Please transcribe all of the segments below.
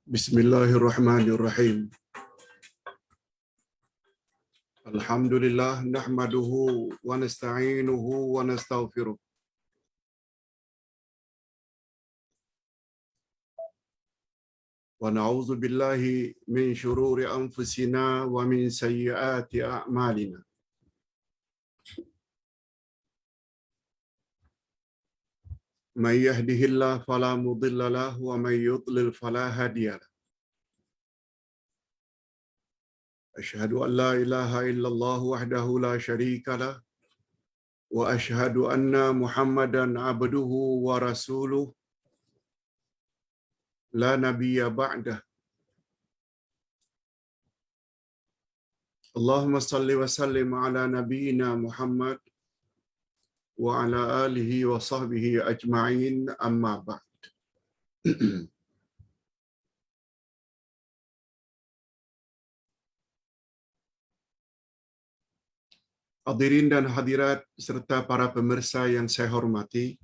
Bismillahirrahmanirrahim. Alhamdulillah nahmaduhu wa nasta'inuhu wa nastaghfiruh. Wa na'udzu billahi min shururi anfusina wa min sayyiati a'malina. May yahdihillahu fala mudilla lahu wa may yudlil fala hadiya lahu. Asyhadu an la ilaha illallah wahdahu la syarika lah wa asyhadu anna Muhammadan abduhu wa rasuluh la nabiyya ba'dah. Allahumma salli wa sallim ala nabiyyina Muhammad wa ala alihi wa sahbihi ajma'in amma ba'd. Hadirin dan hadirat serta para pemirsa yang saya hormati,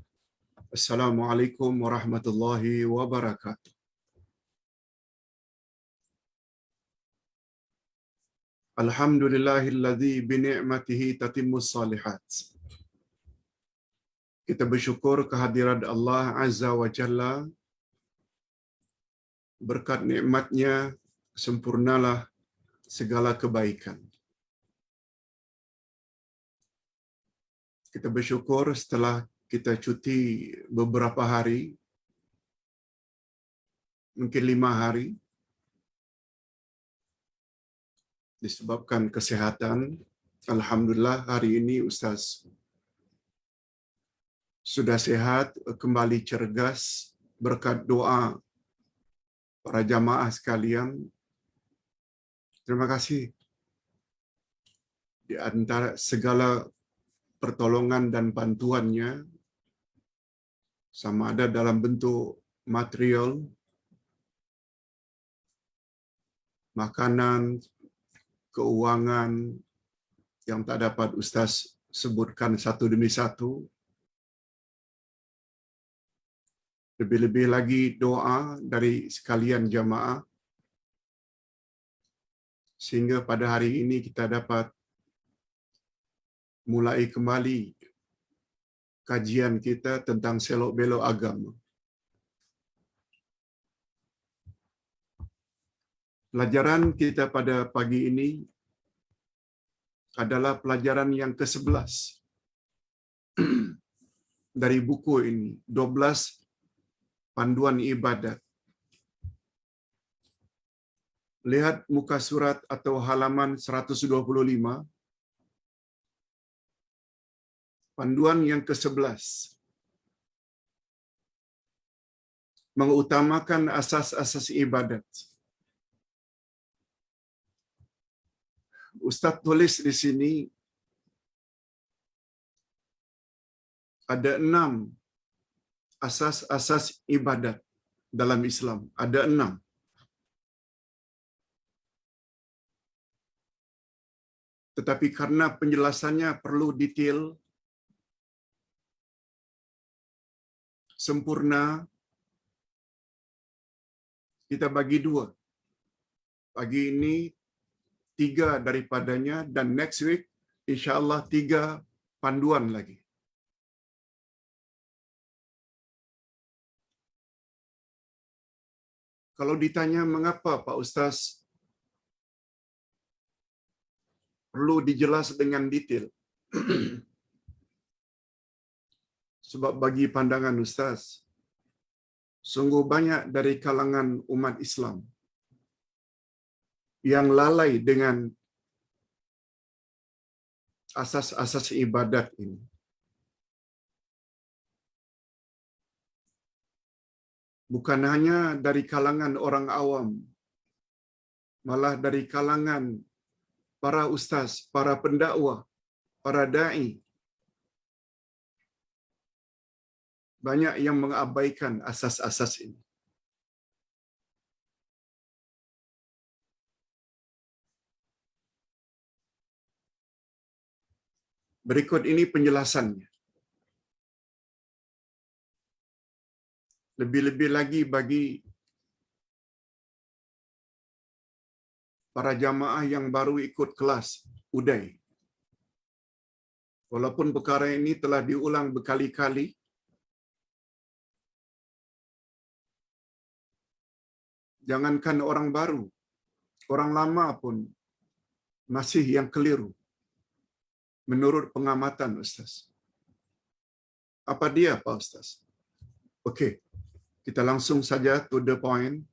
Assalamualaikum warahmatullahi wabarakatuh. Alhamdulillahilladzi bi ni'matihi tatimmus salihat. Kita bersyukur kehadirat Allah Azza wa Jalla. Berkat nikmatnya sempurnalah segala kebaikan. Kita bersyukur setelah kita cuti beberapa hari, mungkin 5 hari, disebabkan kesehatan. Alhamdulillah hari ini Ustaz sudah sehat, kembali cergas berkat doa para jamaah sekalian. Terima kasih. Di antara segala pertolongan dan bantuannya, sama ada dalam bentuk material, makanan, keuangan yang tak dapat Ustaz sebutkan satu demi satu. Lebih-lebih lagi doa dari sekalian jamaah, sehingga pada hari ini kita dapat mulai kembali kajian kita tentang selok-belok agama. Pelajaran kita pada pagi ini adalah pelajaran yang ke-11 dari buku ini, 12 panduan ibadat. Lihat muka surat atau halaman 125, panduan yang ke-11. Mengutamakan asas-asas ibadat. Ustaz tulis di sini ada 6 asas-asas ibadat dalam Islam. Ada 6. Tetapi karena penjelasannya perlu detail, sempurna, kita bagi 2. Pagi ini 3 daripadanya, dan next week insyaAllah 3 panduan lagi. Kalau ditanya mengapa Pak Ustaz perlu dijelas dengan detail, sebab bagi pandangan Ustaz, sungguh banyak dari kalangan umat Islam yang lalai dengan asas-asas ibadat ini. Bukan hanya dari kalangan orang awam, malah dari kalangan para ustaz, para pendakwah, para da'i. Banyak yang mengabaikan asas-asas ini. Berikut ini penjelasannya. Lebih-lebih lagi bagi para jamaah yang baru ikut kelas Uday. Walaupun perkara ini telah diulang berkali-kali, jangankan orang baru, orang lama pun masih yang keliru menurut pengamatan Ustaz. Apa dia Pak Ustaz? Okey, kita langsung saja to the point.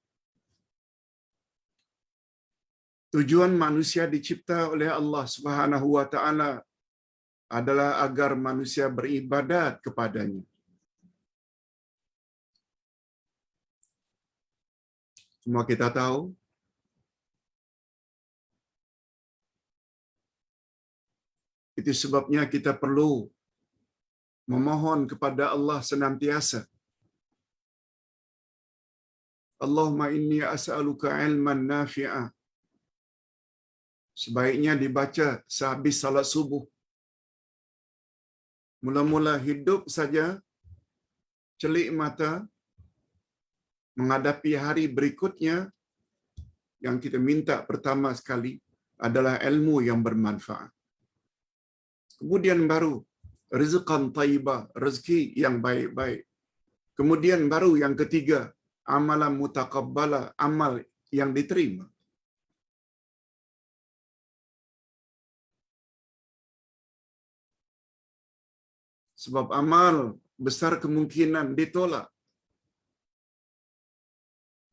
Tujuan manusia dicipta oleh Allah Subhanahu wa taala adalah agar manusia beribadat kepadanya. Semua kita tahu itu sebabnya kita perlu memohon kepada Allah senantiasa. Allahumma inni as'aluka ilman nafi'a. Sebaiknya dibaca sehabis salat subuh. Mula-mula hidup saja, celik mata, menghadapi hari berikutnya, yang kita minta pertama sekali adalah ilmu yang bermanfaat. Kemudian baru rizqan thayyibah, rezeki yang baik-baik. Kemudian baru yang ketiga, amalan mutaqabbala, amal yang diterima. Sebab amal besar kemungkinan ditolak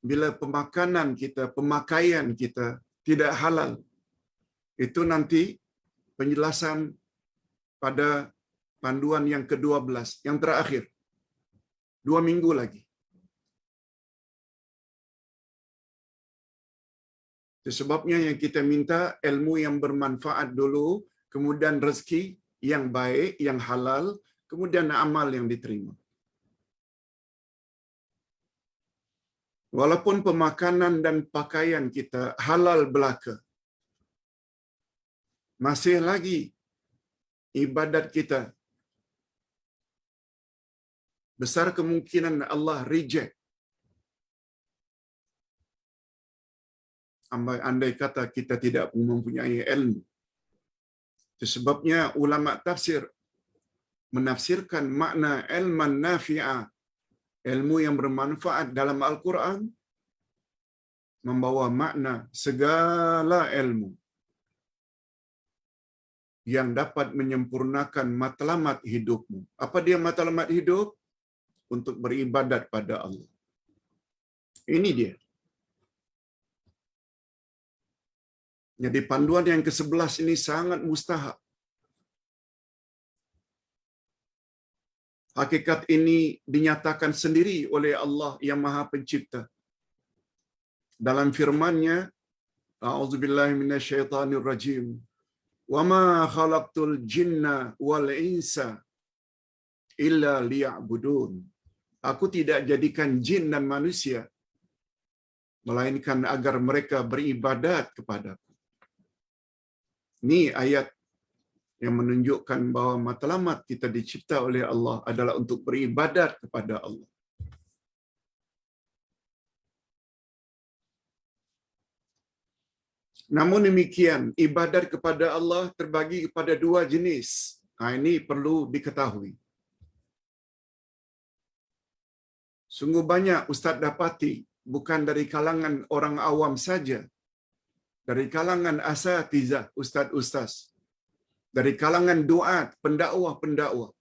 bila pemakanan kita, pemakaian kita tidak halal. Itu nanti penjelasan pada panduan yang ke-12, yang terakhir. 2 minggu lagi. Itu sebabnya yang kita minta ilmu yang bermanfaat dulu, kemudian rezeki yang baik, yang halal, kemudian amal yang diterima. Walaupun pemakanan dan pakaian kita halal belaka, masih lagi ibadat kita besar kemungkinan Allah reject. Andai kata kita tidak mempunyai ilmu. Itu sebabnya ulama tafsir menafsirkan makna ilman nafi'ah, ilmu yang bermanfaat dalam Al-Quran, membawa makna segala ilmu yang dapat menyempurnakan matlamat hidupmu. Apa dia matlamat hidup? Untuk beribadat pada Allah. Ini dia. Jadi panduan yang ke-11 ini sangat mustahak. Hakikat ini dinyatakan sendiri oleh Allah yang Maha Pencipta. Dalam firman-Nya, A'udzubillahi minasyaitonirrajim. Wa ma khalaqtul jinna wal insa illa liya'budun. Aku tidak jadikan jin dan manusia melainkan agar mereka beribadat kepadaku. Ini ayat yang menunjukkan bahawa matlamat kita dicipta oleh Allah adalah untuk beribadat kepada Allah. Namun demikian, ibadat kepada Allah terbagi kepada 2 jenis. Ini perlu diketahui. Sungguh banyak ustaz dapati, bukan dari kalangan orang awam saja, dari kalangan asatizah, ustaz-ustaz, dari kalangan duat, pendakwah-pendakwah,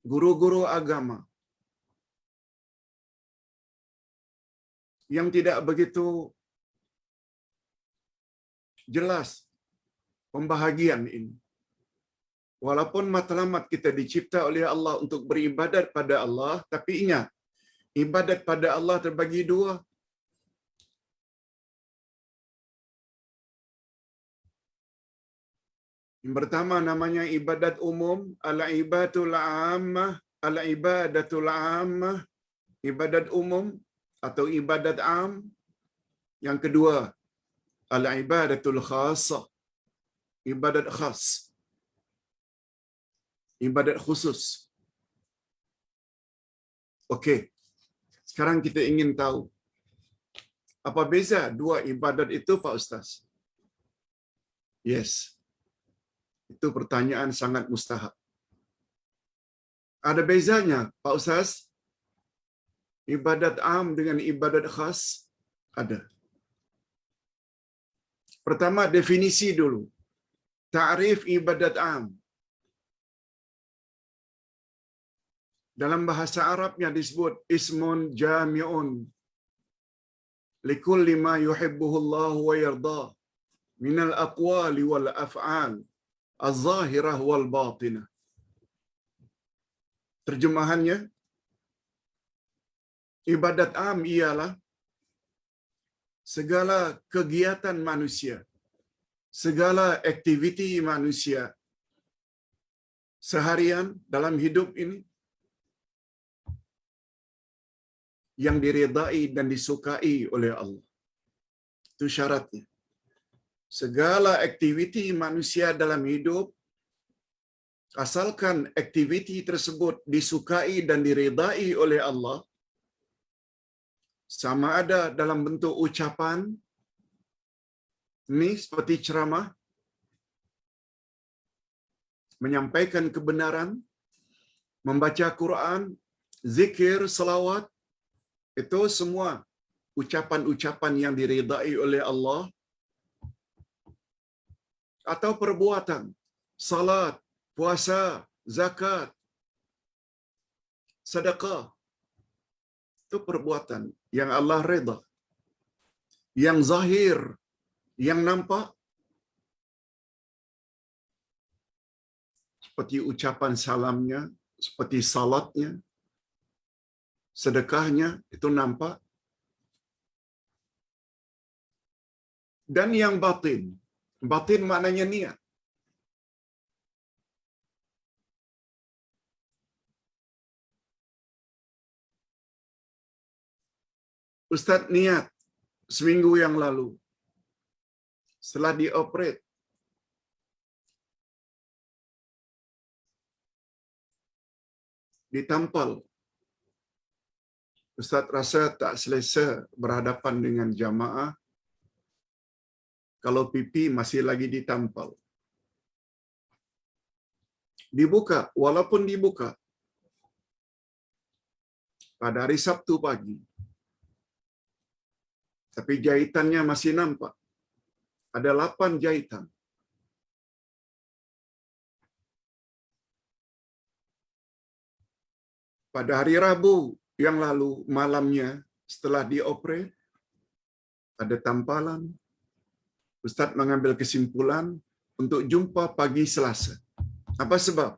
guru-guru agama, yang tidak begitu jelas pembahagian ini. Walaupun matlamat kita dicipta oleh Allah untuk beribadat pada Allah, tapi ingat, ibadat pada Allah terbagi 2. Yang pertama namanya ibadat umum, al-ibadatul ammah, al-ibadatul ammah, ibadat umum atau ibadat am. Yang kedua, al-ibadatul khassah, ibadat khas, ibadat khusus. Okey. Sekarang kita ingin tahu Apa beza dua ibadat itu, Pak Ustaz? Yes. Itu pertanyaan sangat mustahak. Ada bezanya, Pak Ustaz? Ibadat am dengan ibadat khas? Ada. Pertama, definisi dulu. Ta'rif ibadat am. Dalam bahasa Arabnya disebut ismun jami'un likulli ma yuhibbuhu Allah wa yardah minal aqwali wal af'al az-zahirah wal batinah. Terjemahannya, ibadat am ialah segala kegiatan manusia, segala aktiviti manusia seharian dalam hidup ini yang diridai dan disukai oleh Allah. Itu syaratnya. Segala aktiviti manusia dalam hidup, asalkan aktiviti tersebut disukai dan diridai oleh Allah, sama ada dalam bentuk ucapan, ini seperti ceramah, menyampaikan kebenaran, membaca Quran, zikir, salawat, itu semua ucapan-ucapan yang diridai oleh Allah, atau perbuatan, salat, puasa, zakat, sedekah, itu perbuatan yang Allah redha. Yang zahir, yang nampak, seperti ucapan salamnya, seperti salatnya, sedekahnya, itu nampak. Dan yang batin. Batin maknanya niat. Ustaz niat seminggu yang lalu, setelah dioperate, ditampal, Ustaz rasa tak selesa berhadapan dengan jamaah kalau pipi masih lagi ditampal. Dibuka, walaupun dibuka pada hari Sabtu pagi, tapi jahitannya masih nampak. Ada 8 jahitan. Pada hari Rabu yang lalu, malamnya setelah dioperate, ada tampalan. Ustaz mengambil kesimpulan untuk jumpa pagi Selasa. Apa sebab?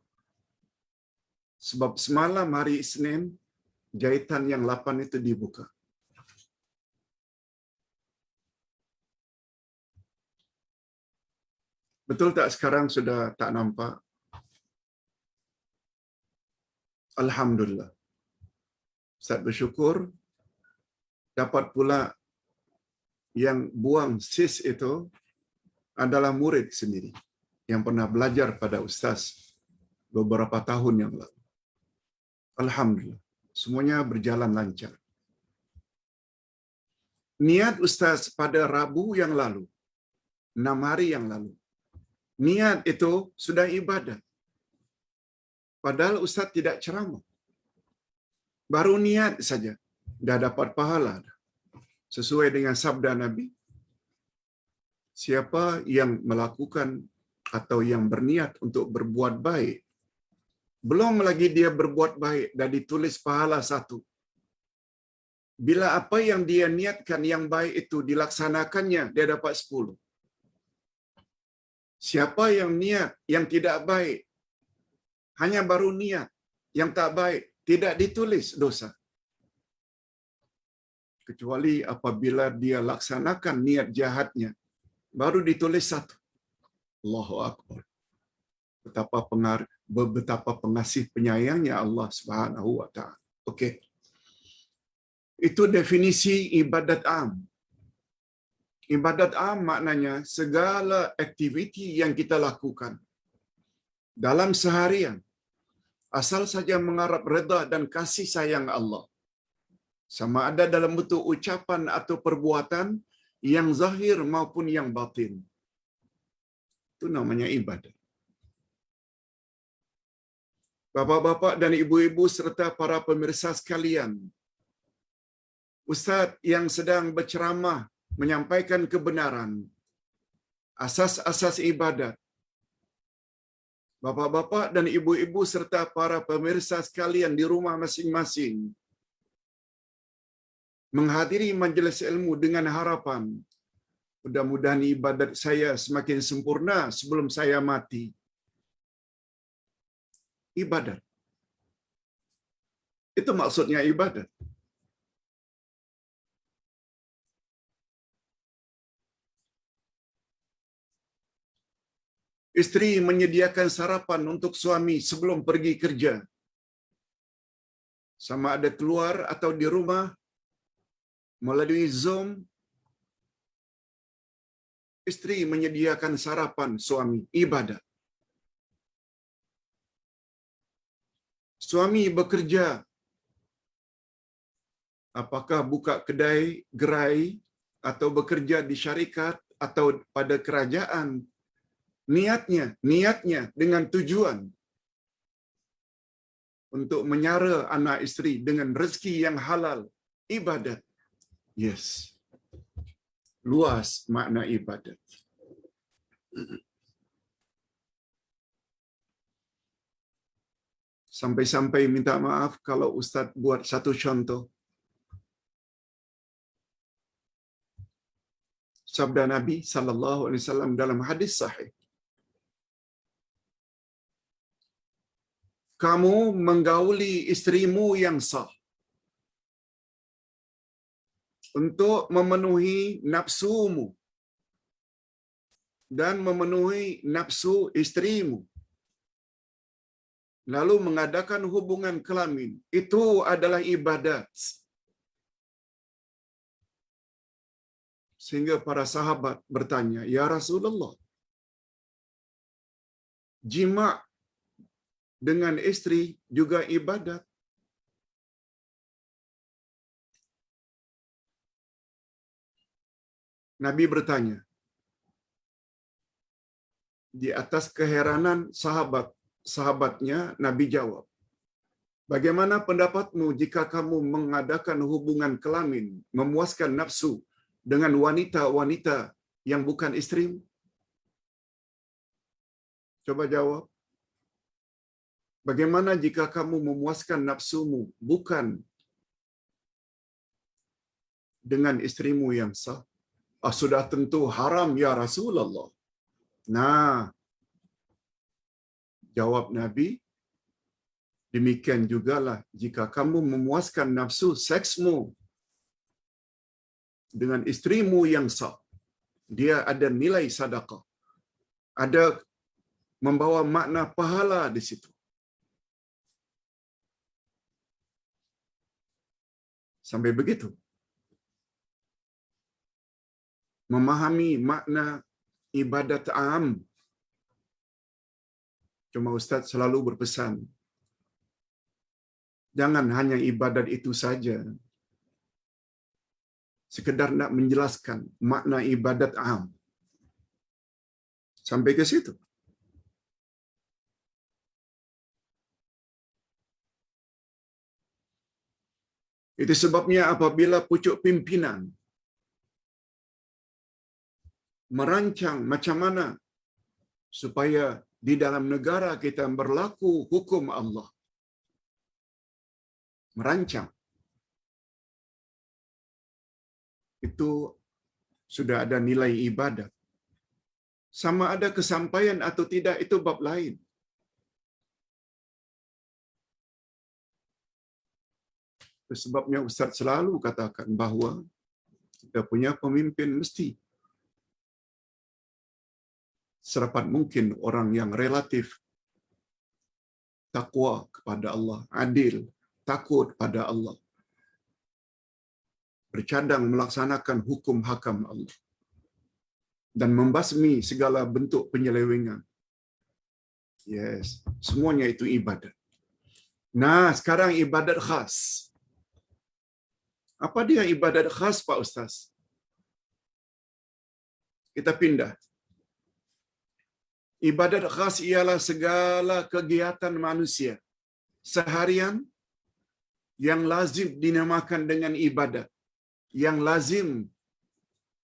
Sebab semalam hari Isnin, jahitan yang 8 itu dibuka. Betul tak sekarang sudah tak nampak? Alhamdulillah. Ustaz bersyukur dapat pula yang buang sis itu adalah murid sendiri yang pernah belajar pada Ustaz beberapa tahun yang lalu. Alhamdulillah. Semuanya berjalan lancar. Niat Ustaz pada Rabu yang lalu, 6 hari yang lalu, niat itu sudah ibadah. Padahal Ustaz tidak ceramah. Baru niat saja, dah dapat pahala. Sesuai dengan sabda Nabi, siapa yang melakukan atau yang berniat untuk berbuat baik, belum lagi dia berbuat baik, dah ditulis pahala 1. Bila apa yang dia niatkan yang baik itu dilaksanakannya, dia dapat 10. Siapa yang niat yang tidak baik, hanya baru niat yang tak baik, tidak ditulis dosa. Kecuali apabila dia laksanakan niat jahatnya, baru ditulis 1. Allahu Akbar. Betapa pengasih penyayangnya Allah Subhanahu wa taala. Okey. Itu definisi ibadat am. Ibadat am maknanya segala aktiviti yang kita lakukan dalam seharian asal saja mengharap redha dan kasih sayang Allah. Sama ada dalam bentuk ucapan atau perbuatan yang zahir maupun yang batin. Itu namanya ibadat. Bapak-bapak dan ibu-ibu serta para pemirsa sekalian, Ustaz yang sedang berceramah menyampaikan kebenaran, asas-asas ibadat. Bapak-bapak dan ibu-ibu serta para pemirsa sekalian di rumah masing-masing menghadiri majlis ilmu dengan harapan mudah-mudahan ibadat saya semakin sempurna sebelum saya mati. Ibadat. Itu maksudnya ibadat. Isteri menyediakan sarapan untuk suami sebelum pergi kerja. Sama ada keluar atau di rumah, melalui Zoom, isteri menyediakan sarapan suami. Ibadat. Suami bekerja, apakah buka kedai gerai atau bekerja di syarikat atau pada kerajaan, niatnya dengan tujuan untuk menyara anak isteri dengan rezeki yang halal. Ibadat. Yes. Luas makna ibadat. Sampai-sampai minta maaf kalau Ustaz buat satu contoh. Sabda Nabi sallallahu alaihi wasallam dalam hadis sahih. Kamu menggauli istrimu yang sah untuk memenuhi nafsumu dan memenuhi nafsu istrimu, lalu mengadakan hubungan kelamin. Itu adalah ibadat. Sehingga para sahabat bertanya, "Ya Rasulullah, jima' dengan istri juga ibadat?" Nabi bertanya. Di atas keheranan sahabatnya, Nabi jawab, "Bagaimana pendapatmu jika kamu mengadakan hubungan kelamin, memuaskan nafsu dengan wanita-wanita yang bukan istrimu?" Coba jawab. Bagaimana jika kamu memuaskan nafsumu bukan dengan istrimu yang sah? Sudah tentu haram ya Rasulullah. Nah, jawab Nabi, demikian jugalah jika kamu memuaskan nafsu seksmu dengan istrimu yang sah. Dia ada nilai sedekah. Ada membawa makna pahala di situ. Sampai begitu. Memahami makna ibadat am. Cuma Ustaz selalu berpesan, jangan hanya ibadat itu saja. Sekedar nak menjelaskan makna ibadat am. Sampai ke situ. Itu sebabnya apabila pucuk pimpinan merancang macam mana supaya di dalam negara kita berlaku hukum Allah. Merancang. Itu sudah ada nilai ibadat. Sama ada kesampaian atau tidak, itu bab lain. Sebabnya Ustaz selalu katakan bahawa kita punya pemimpin mesti serapat mungkin orang yang relatif takwa kepada Allah, adil, takut pada Allah, bercadang melaksanakan hukum hakam Allah, dan membasmi segala bentuk penyelewengan. Yes, semuanya itu ibadat. Nah, sekarang ibadat khas. Apa dia ibadat khas, Pak Ustaz? Kita pindah. Ibadat khas ialah segala kegiatan manusia seharian yang lazim dinamakan dengan ibadat, yang lazim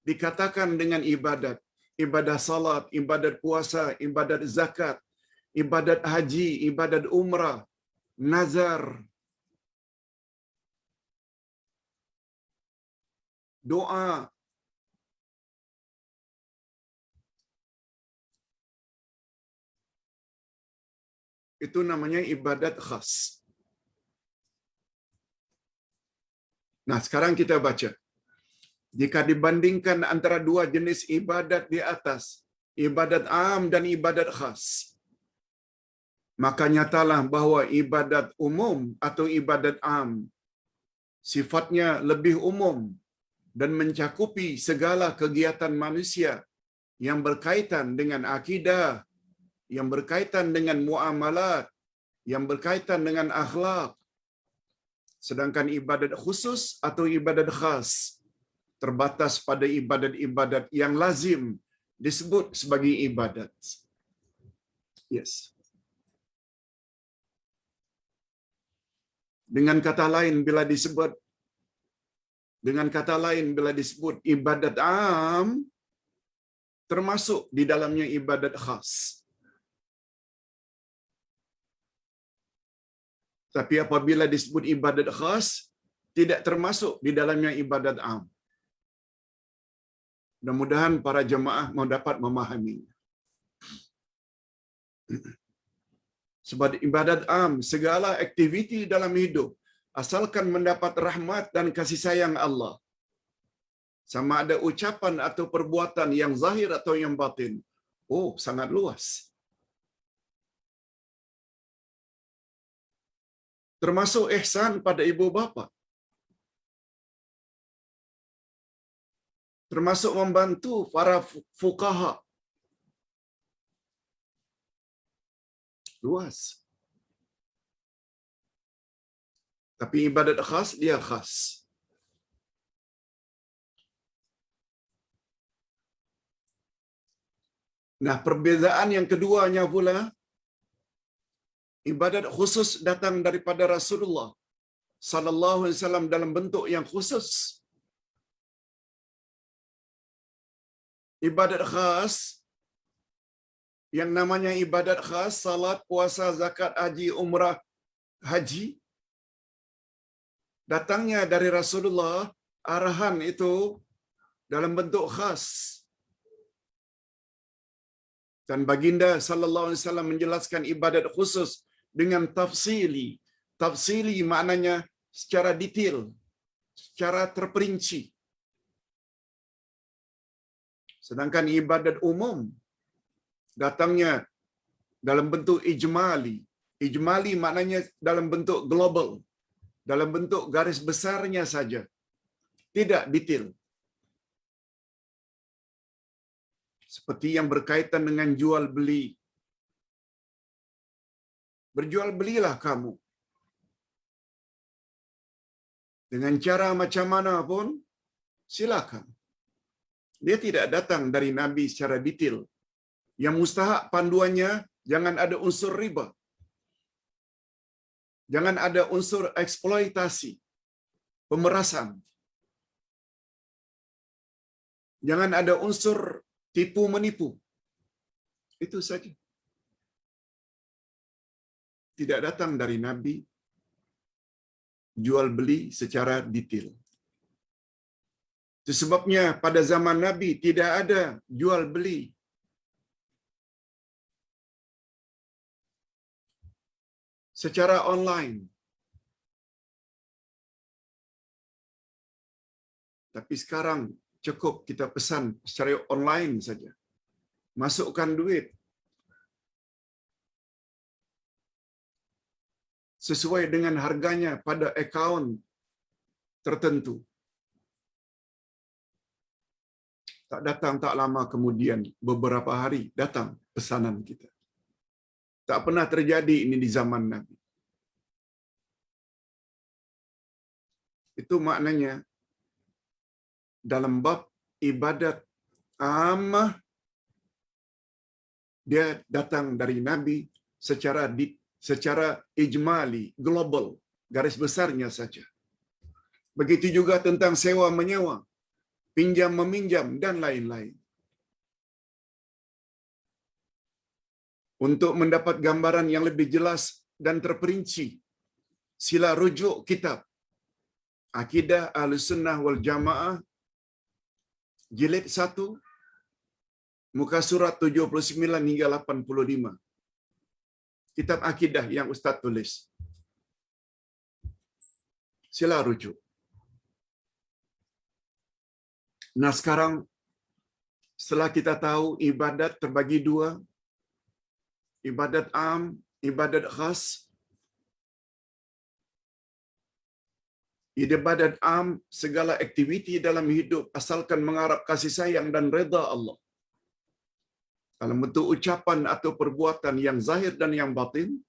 dikatakan dengan ibadat. Ibadah salat, ibadat puasa, ibadat zakat, ibadat haji, ibadat umrah, nazar, doa. Itu namanya ibadat khas. Nah, sekarang kita baca. Jika dibandingkan antara dua jenis ibadat di atas, ibadat am dan ibadat khas, maka nyatalah bahwa ibadat umum atau ibadat am sifatnya lebih umum dan mencakupi segala kegiatan manusia yang berkaitan dengan akidah, yang berkaitan dengan muamalat, yang berkaitan dengan akhlak. Sedangkan ibadat khusus atau ibadat khas terbatas pada ibadat-ibadat yang lazim disebut sebagai ibadat. Yes. Dengan kata lain bila disebut ibadat am, termasuk di dalamnya ibadat khas. Tapi apabila disebut ibadat khas, tidak termasuk di dalamnya ibadat am. Mudah-mudahan para jemaah mau dapat memahaminya. Sebab ibadat am, segala aktiviti dalam hidup, asalkan mendapat rahmat dan kasih sayang Allah. Sama ada ucapan atau perbuatan yang zahir atau yang batin. Oh, sangat luas. Termasuk ihsan pada ibu bapa. Termasuk membantu para fuqaha. Luas. Tapi ibadat khas, dia khas. Nah, perbezaan yang keduanya pula, ibadat khusus datang daripada Rasulullah sallallahu alaihi wasallam dalam bentuk yang khusus. Ibadat khas, yang namanya ibadat khas, salat, puasa, zakat, haji, umrah, haji, datangnya dari Rasulullah, arahan itu dalam bentuk khas. Dan baginda sallallahu alaihi wasallam menjelaskan ibadat khusus dengan tafsili. Tafsili maknanya secara detail, secara terperinci. Sedangkan ibadat umum datangnya dalam bentuk ijmali. Ijmali maknanya dalam bentuk global, dalam bentuk garis besarnya saja, tidak detail. Seperti yang berkaitan dengan jual beli. Berjual belilah kamu. Dengan cara macam mana pun, silakan. Dia tidak datang dari Nabi secara detail. Yang mustahak panduannya, jangan ada unsur riba. Jangan ada unsur eksploitasi, pemerasan. Jangan ada unsur tipu-menipu. Itu saja. Tidak datang dari Nabi jual beli secara detail. Itu sebabnya pada zaman Nabi tidak ada jual beli. Secara online. Tapi sekarang cukup kita pesan secara online saja. Masukkan duit sesuai dengan harganya pada akaun tertentu. Tak datang tak lama kemudian, beberapa hari datang pesanan kita. Tak pernah terjadi ini di zaman Nabi. Itu maknanya dalam bab ibadat ammah, dia datang dari Nabi secara ijmali, global, garis besarnya saja. Begitu juga tentang sewa menyewa, pinjam meminjam dan lain-lain. Untuk mendapat gambaran yang lebih jelas dan terperinci, sila rujuk kitab Akidah Ahlussunnah wal Jamaah jilid 1 muka surat 79 hingga 85. Kitab akidah yang Ustaz tulis. Sila rujuk. Nah, sekarang setelah kita tahu ibadat terbagi dua, ibadat am, ibadat khas. Ibadat am, segala aktiviti dalam hidup asalkan mengharap kasih sayang dan redha Allah. Dalam bentuk ucapan atau perbuatan yang zahir dan yang batin.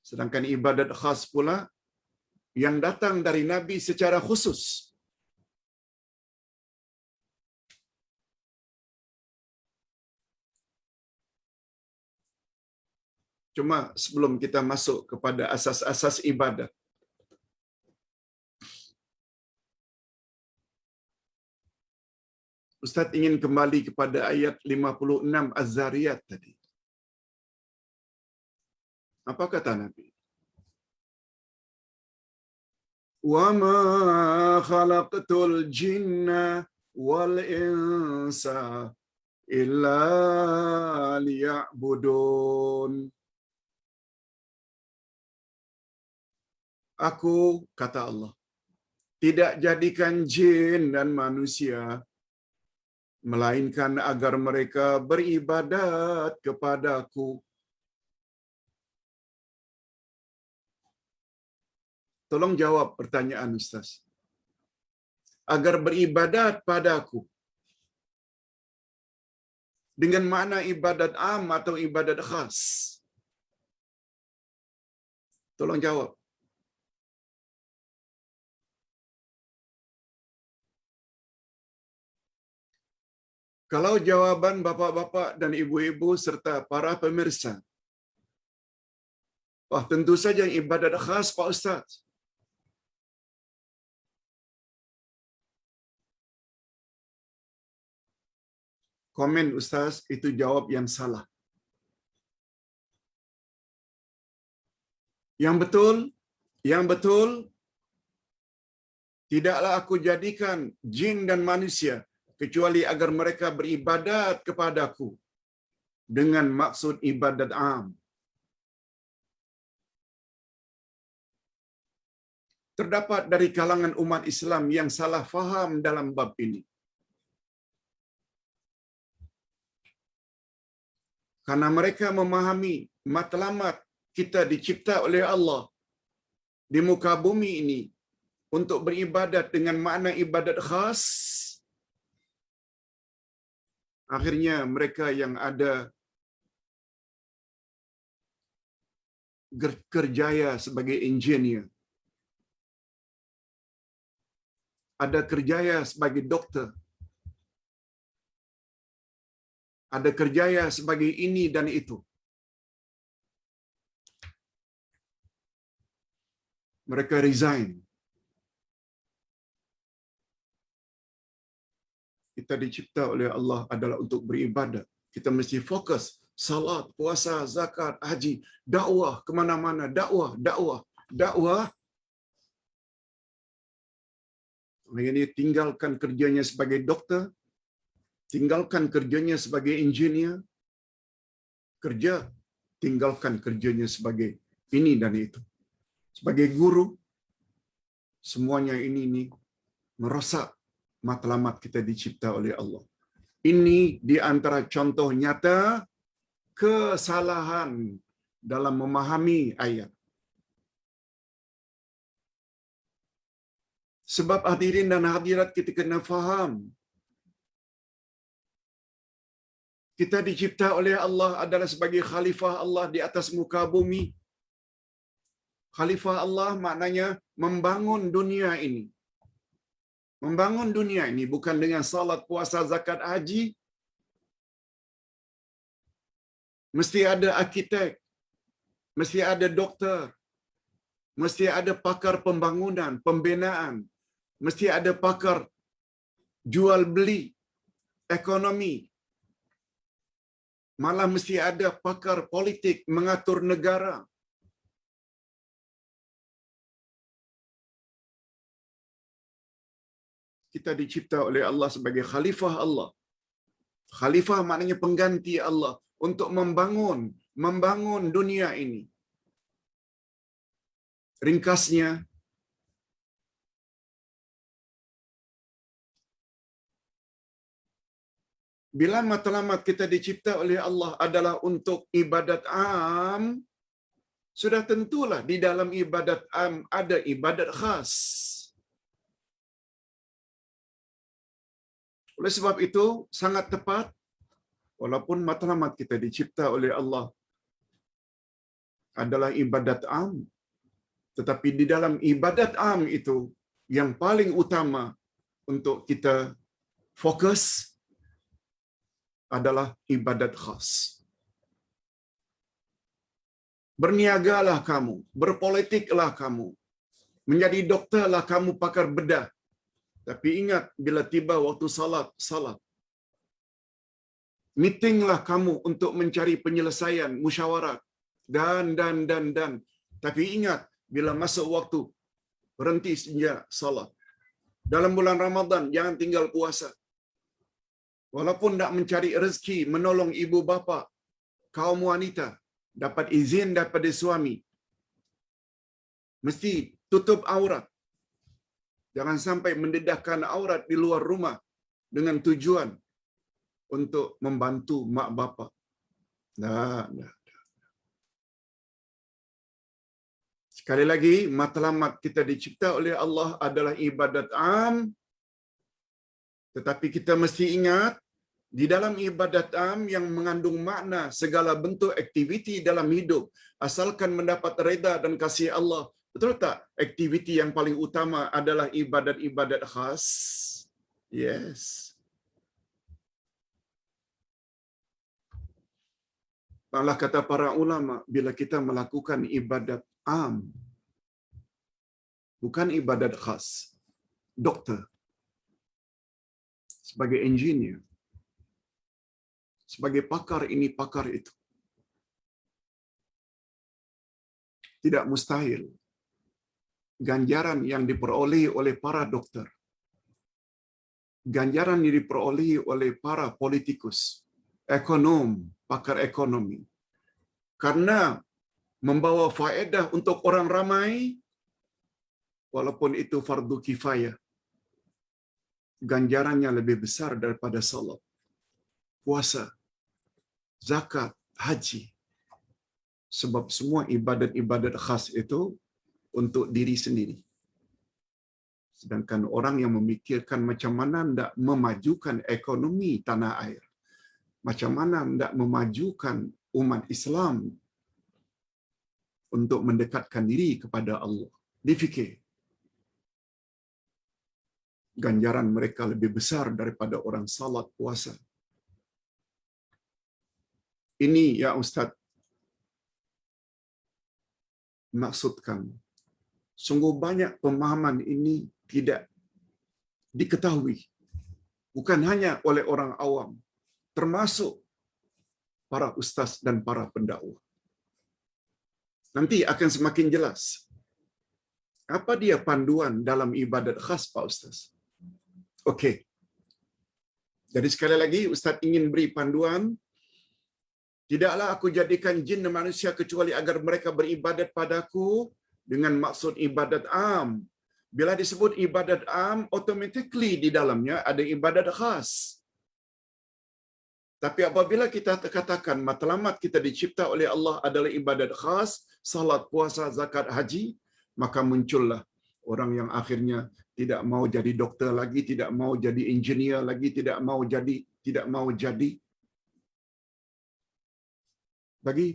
Sedangkan ibadat khas pula yang datang dari Nabi secara khusus. Cuma sebelum kita masuk kepada asas-asas ibadat, Ustaz ingin kembali kepada ayat 56 Az-Zariyat tadi. Apa kata Nabi? Wa ma khalaqtul jinna wal insa illa liya'budun. Aku, kata Allah, tidak jadikan jin dan manusia melainkan agar mereka beribadat kepadaku. Tolong jawab pertanyaan Ustaz. Agar beribadat padaku. Dengan makna ibadat am atau ibadat khas? Tolong jawab. Kalau jawaban bapak-bapak dan ibu-ibu serta para pemirsa, wah, tentu saja ibadat khas Pak Ustaz. Komen Ustaz, itu jawab yang salah. Yang betul, tidaklah aku jadikan jin dan manusia kecuali agar mereka beribadat kepadaku dengan maksud ibadat am. Terdapat dari kalangan umat Islam yang salah faham dalam bab ini. Karena mereka memahami matlamat kita dicipta oleh Allah di muka bumi ini untuk beribadat dengan makna ibadat khas. Akhirnya mereka yang ada kerjaya sebagai engineer, ada kerjaya sebagai dokter, ada kerjaya sebagai ini dan itu. Mereka resign. Kita dicipta oleh Allah adalah untuk beribadat. Kita mesti fokus. Salat, puasa, zakat, haji, dakwah kemana-mana. Dakwah. Orang ini tinggalkan kerjanya sebagai dokter, tinggalkan kerjanya sebagai engineer, kerja, tinggalkan kerjanya sebagai ini dan itu. Sebagai guru, semuanya ini merosak matlamat kita dicipta oleh Allah. Ini di antara contoh nyata kesalahan dalam memahami ayat. Sebab hadirin dan hadirat kita kena faham. Kita dicipta oleh Allah adalah sebagai khalifah Allah di atas muka bumi. Khalifah Allah maknanya membangun dunia ini. Membangun dunia ini bukan dengan salat, puasa, zakat, haji. Mesti ada arkitek, mesti ada doktor, mesti ada pakar pembangunan, pembinaan, mesti ada pakar jual beli, ekonomi. Malah mesti ada pakar politik mengatur negara. Kita dicipta oleh Allah sebagai khalifah Allah. Khalifah maknanya pengganti Allah untuk membangun dunia ini. Ringkasnya, bila matlamat kita dicipta oleh Allah adalah untuk ibadat am, sudah tentulah di dalam ibadat am ada ibadat khas. Oleh sebab itu, sangat tepat, walaupun matlamat kita dicipta oleh Allah adalah ibadat am, tetapi di dalam ibadat am itu, yang paling utama untuk kita fokus adalah ibadat khas. Berniagalah kamu, berpolitiklah kamu, menjadi doktorlah kamu, pakar bedah. Tapi ingat, bila tiba waktu salat. Meetinglah kamu untuk mencari penyelesaian, musyawarat, dan. Tapi ingat, bila masuk waktu, berhenti sejak salat. Dalam bulan Ramadan, jangan tinggal puasa. Walaupun nak mencari rezeki, menolong ibu bapa, kaum wanita, dapat izin daripada suami, mesti tutup aurat. Jangan sampai mendedahkan aurat di luar rumah dengan tujuan untuk membantu mak bapa. Nah. Sekali lagi, matlamat kita dicipta oleh Allah adalah ibadat am. Tetapi kita mesti ingat, di dalam ibadat am yang mengandung makna segala bentuk aktiviti dalam hidup, asalkan mendapat reda dan kasih Allah. Betul tak? Aktiviti yang paling utama adalah ibadat-ibadat khas. Yes. Malah kata para ulama, bila kita melakukan ibadat am, bukan ibadat khas, doktor, sebagai engineer, sebagai pakar ini, pakar itu, tidak mustahil ganjaran yang diperoleh oleh para dokter, ganjaran yang diperoleh oleh para politikus, ekonom, pakar ekonomi, karena membawa faedah untuk orang ramai, walaupun itu fardu kifayah, ganjarannya lebih besar daripada salat, puasa, zakat, haji. Sebab semua ibadat-ibadat khas itu untuk diri sendiri. Sedangkan orang yang memikirkan macam mana hendak memajukan ekonomi tanah air, macam mana hendak memajukan umat Islam untuk mendekatkan diri kepada Allah, difikir ganjaran mereka lebih besar daripada orang salat puasa. Ini ya Ustaz maksudkan. Sungguh banyak pemahaman ini tidak diketahui. Bukan hanya oleh orang awam, termasuk para ustaz dan para pendakwah. Nanti akan semakin jelas. Apa dia panduan dalam ibadat khas, Pak Ustaz? Okey. Jadi sekali lagi, Ustaz ingin beri panduan. Tidaklah aku jadikan jin dan manusia kecuali agar mereka beribadat padaku dengan maksud ibadat am. Bila disebut ibadat am, automatically di dalamnya ada ibadat khas. Tapi apabila kita katakan matlamat kita dicipta oleh Allah adalah ibadat khas, salat, puasa, zakat, haji, maka muncullah orang yang akhirnya tidak mau jadi doktor lagi, tidak mau jadi engineer lagi, tidak mau jadi. Bagi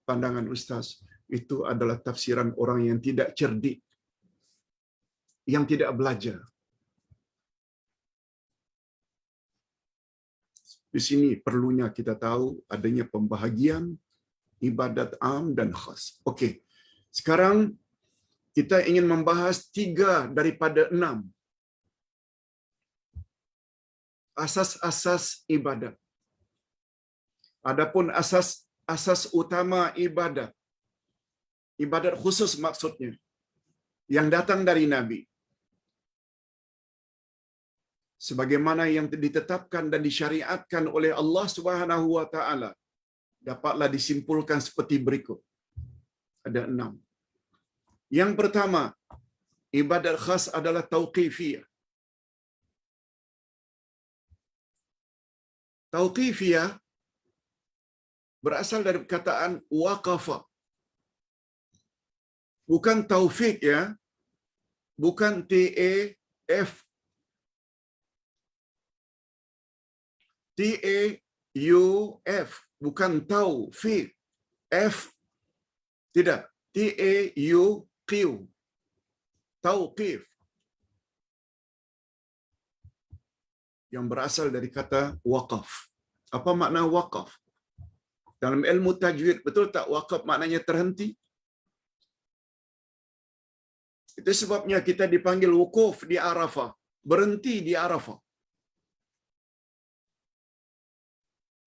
pandangan Ustaz, itu adalah tafsiran orang yang tidak cerdik, yang tidak belajar. Di sini perlunya kita tahu adanya pembahagian ibadat am dan khas. Okey. Sekarang kita ingin membahas 3 daripada 6 asas-asas ibadat. Adapun asas utama ibadat, ibadat khusus maksudnya, yang datang dari Nabi, sebagaimana yang ditetapkan dan disyariatkan oleh Allah Subhanahu wa taala, dapatlah disimpulkan seperti berikut. Ada 6. Yang pertama, ibadat khas adalah tauqifiyah. Tauqifiyah berasal dari perkataan waqafa. Bukan taufik ya. Bukan TAF. TAUF. Bukan taufik. F. Tidak. TAUQ. Tauqif. Yang berasal dari kata waqaf. Apa makna waqaf? Dalam ilmu tajwid, betul tak waqaf maknanya terhenti? Itu sebabnya kita dipanggil wukuf di Arafah. Berhenti di Arafah.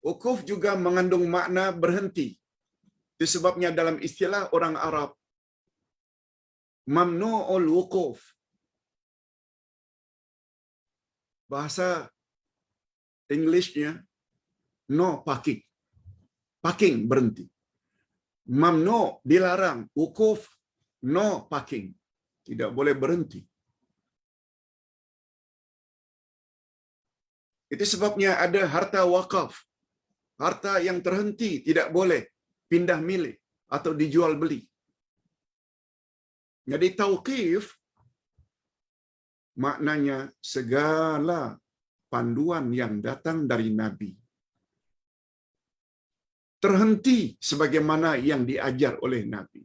Wukuf juga mengandung makna berhenti. Itu sebabnya dalam istilah orang Arab, mamnu'ul wukuf. Bahasa Englishnya, no parking. Parking berhenti. Mamnu dilarang, wukuf no parking. Tidak boleh berhenti. Itu sebabnya ada harta wakaf. Harta yang terhenti tidak boleh pindah milih atau dijual beli. Jadi tauqif maknanya segala panduan yang datang dari Nabi terhenti sebagaimana yang diajar oleh Nabi.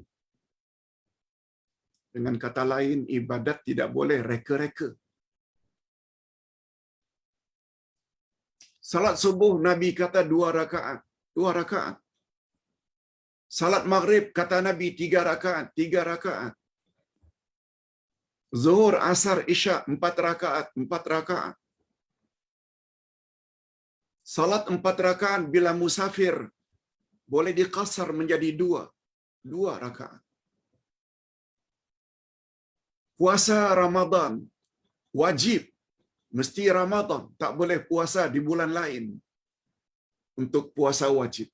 Dengan kata lain, ibadat tidak boleh reka-reka. Salat subuh Nabi kata 2 rakaat, 2 rakaat. Salat maghrib kata Nabi 3 rakaat, 3 rakaat. Zuhur, asar, isya 4 rakaat, 4 rakaat. Salat 4 rakaat bila musafir boleh diqasar menjadi 2, 2 rakaat. Puasa Ramadan wajib, mesti Ramadan, tak boleh puasa di bulan lain untuk puasa wajib.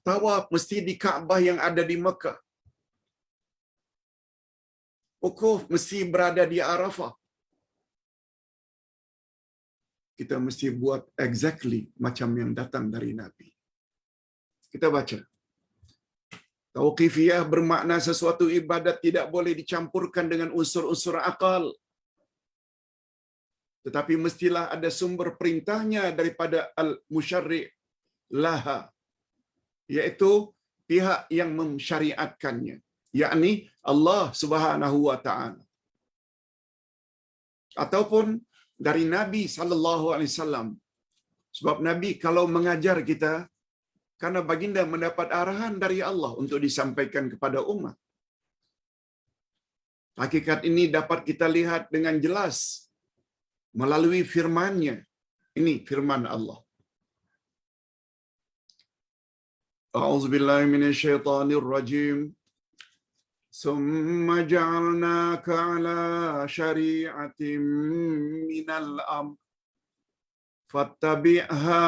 Tawaf mesti di Kaabah yang ada di Mekah. Wukuf mesti berada di Arafah. Kita mesti buat exactly macam yang datang dari Nabi. Kita baca. Tauqifiyah bermakna sesuatu ibadat tidak boleh dicampurkan dengan unsur-unsur akal. Tetapi mestilah ada sumber perintahnya daripada al-musyarri' laha, iaitu pihak yang mensyariatkannya, yakni Allah Subhanahu wa taala. Ataupun dari Nabi sallallahu alaihi wasallam. Sebab Nabi kalau mengajar kita, karena baginda mendapat arahan dari Allah untuk disampaikan kepada umat. Hakikat ini dapat kita lihat dengan jelas melalui firman-Nya. Ini firman Allah. A'udzubillahi minasyaitonir rajim. Summa ja'alnaka 'ala syari'atin minal amr fattabi'ha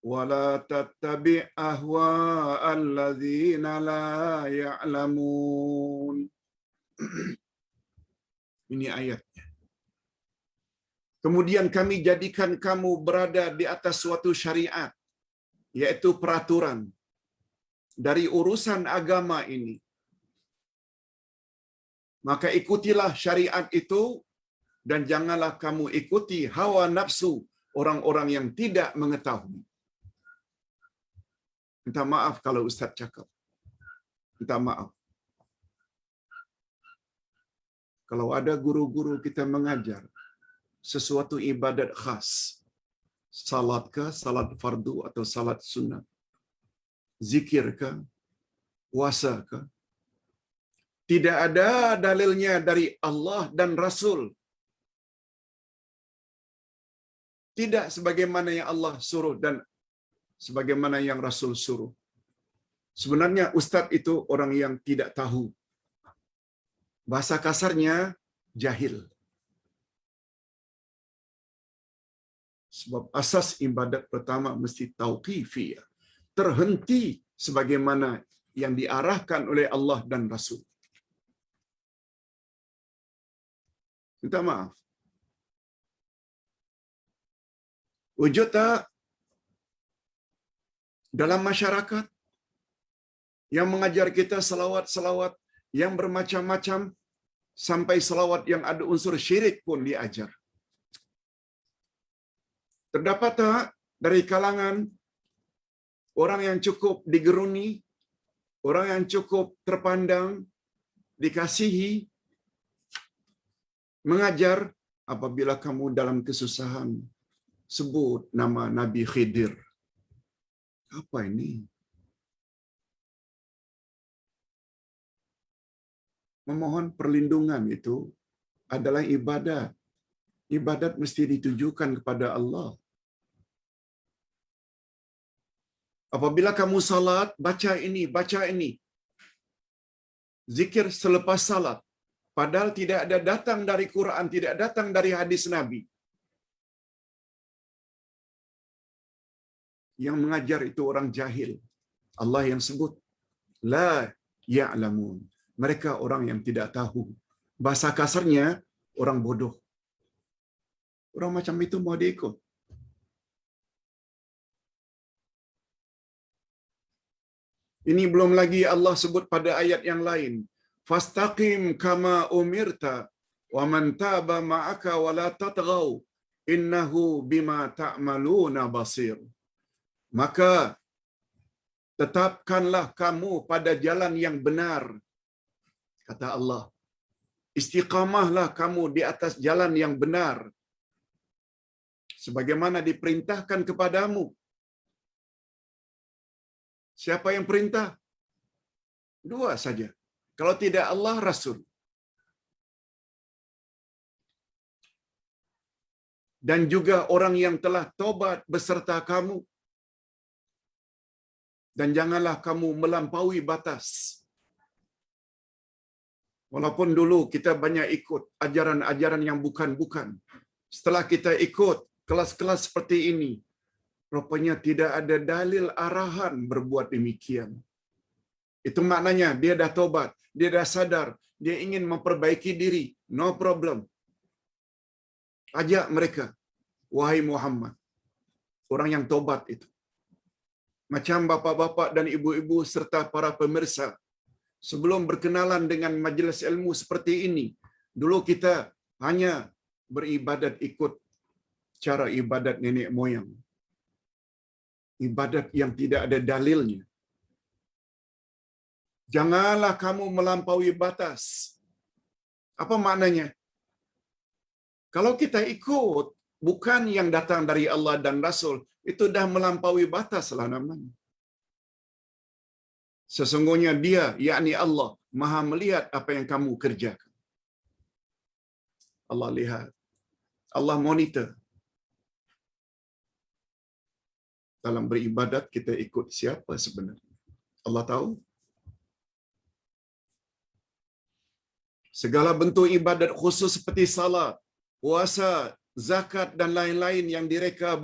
wa la tattabi' ahwa'al ladzina la ya'lamun. Ini ayatnya. Kemudian kami jadikan kamu berada di atas suatu syariat, yaitu peraturan dari urusan agama ini. Maka ikutilah syariat itu dan janganlah kamu ikuti hawa nafsu orang-orang yang tidak mengetahui. Minta maaf kalau Ustaz cakap. Minta maaf. Kalau ada guru-guru kita mengajar sesuatu ibadat khas, salat ke, salat fardu atau salat sunnah, zikir ke, puasa ke, tidak ada dalilnya dari Allah dan Rasul, tidak sebagaimana yang Allah suruh dan sebagaimana yang Rasul suruh. Sebenarnya ustaz itu orang yang tidak tahu. Bahasa kasarnya jahil. Sebab asas ibadat pertama mesti tauqifiyah. Terhenti sebagaimana yang diarahkan oleh Allah dan Rasul. Minta maaf. Wujud tak dalam masyarakat yang mengajar kita selawat-selawat yang bermacam-macam, sampai selawat yang ada unsur syirik pun diajar. Terdapat tak dari kalangan orang yang cukup digeruni, orang yang cukup terpandang, dikasihi, mengajar apabila kamu dalam kesusahan, sebut nama Nabi Khidir. Apa ini? Memohon perlindungan itu adalah ibadat. Ibadat mesti ditujukan kepada Allah. Apabila kamu salat, baca ini, baca ini. Zikir selepas salat. Padahal tidak ada datang dari Quran, tidak datang dari hadis Nabi. Yang mengajar itu orang jahil. Allah yang sebut, la ya'lamun. Mereka orang yang tidak tahu. Bahasa kasarnya, orang bodoh. Orang macam itu mau diikut. Ini belum lagi Allah sebut pada ayat yang lain. Fastaqim kama umirta wa man taba ma'aka wa la tatghaw innahu bima ta'maluna basir. Maka tetapkanlah kamu pada jalan yang benar, kata Allah. Istiqamahlah kamu di atas jalan yang benar, sebagaimana diperintahkan kepadamu. Siapa yang perintah? Dua saja. Kalau tidak Allah, Rasul. Dan juga orang yang telah tobat beserta kamu. Dan janganlah kamu melampaui batas. Walaupun dulu kita banyak ikut ajaran-ajaran yang bukan-bukan. Setelah kita ikut kelas-kelas seperti ini, rupanya tidak ada dalil arahan berbuat demikian. Itu maknanya dia dah tobat, dia dah sadar, dia ingin memperbaiki diri. No problem. Ajak mereka, wahai Muhammad, orang yang tobat itu. Macam bapa-bapa dan ibu-ibu serta para pemirsa, sebelum berkenalan dengan majlis ilmu seperti ini, dulu kita hanya beribadat ikut cara ibadat nenek moyang. Ibadat yang tidak ada dalilnya. Janganlah kamu melampaui batas. Apa maknanya? Kalau kita ikut bukan yang datang dari Allah dan Rasul, itu dah melampaui batas lah namanya. Sesungguhnya dia, yakni Allah, Maha melihat apa yang kamu kerjakan. Allah lihat. Allah monitor. Dalam beribadat kita ikut siapa sebenarnya? Allah tahu. Segala bentuk ibadat khusus seperti salat, puasa, zakat dan lain-lain yang direka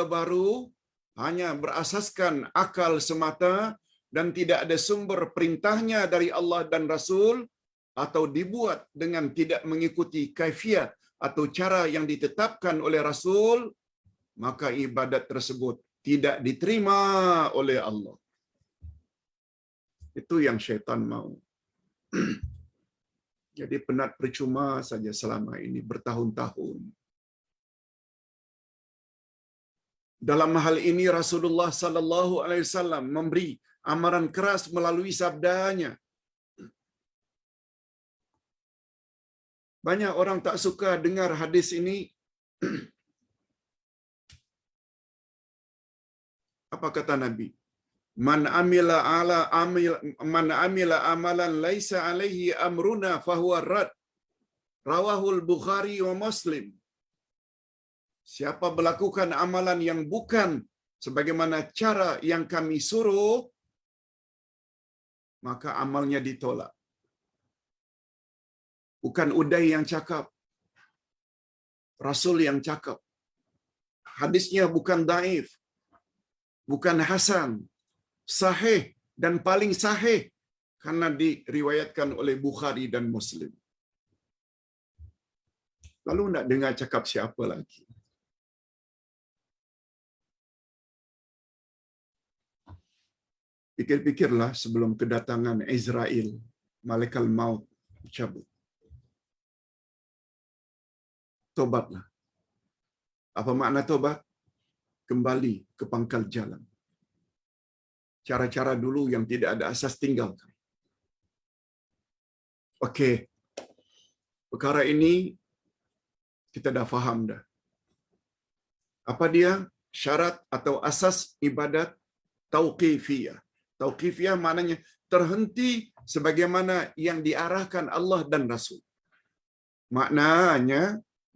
baru hanya berasaskan akal semata dan tidak ada sumber perintahnya dari Allah dan Rasul, atau dibuat dengan tidak mengikuti kaifiat atau cara yang ditetapkan oleh Rasul, maka ibadat tersebut tidak diterima oleh Allah. Itu yang syaitan mau. Jadi penat percuma saja selama ini bertahun-tahun. Dalam hal ini Rasulullah sallallahu alaihi wasallam memberi amaran keras melalui sabdanya. Banyak orang tak suka dengar hadis ini. Apa kata Nabi? Man amila amalan laisa alaihi amruna fahuwa rad. Rawahul Bukhari wa Muslim. Siapa melakukan amalan yang bukan sebagaimana cara yang kami suruh, maka amalnya ditolak. Bukan Uday yang cakap, Rasul yang cakap. Hadisnya bukan daif, bukan hasan, sahih dan paling sahih karena diriwayatkan oleh Bukhari dan Muslim. Lalu nak dengar cakap siapa lagi? Pikir-pikirlah sebelum kedatangan Israel, malaikat maut cabut. Tobatlah. Apa makna tobat? Kembali ke pangkal jalan. Cara-cara dulu yang tidak ada asas tinggalkan. Okey. Perkara ini kita dah faham dah. Apa dia? Syarat atau asas ibadat tauqifiyah. Tauqifiyah maknanya terhenti sebagaimana yang diarahkan Allah dan Rasul.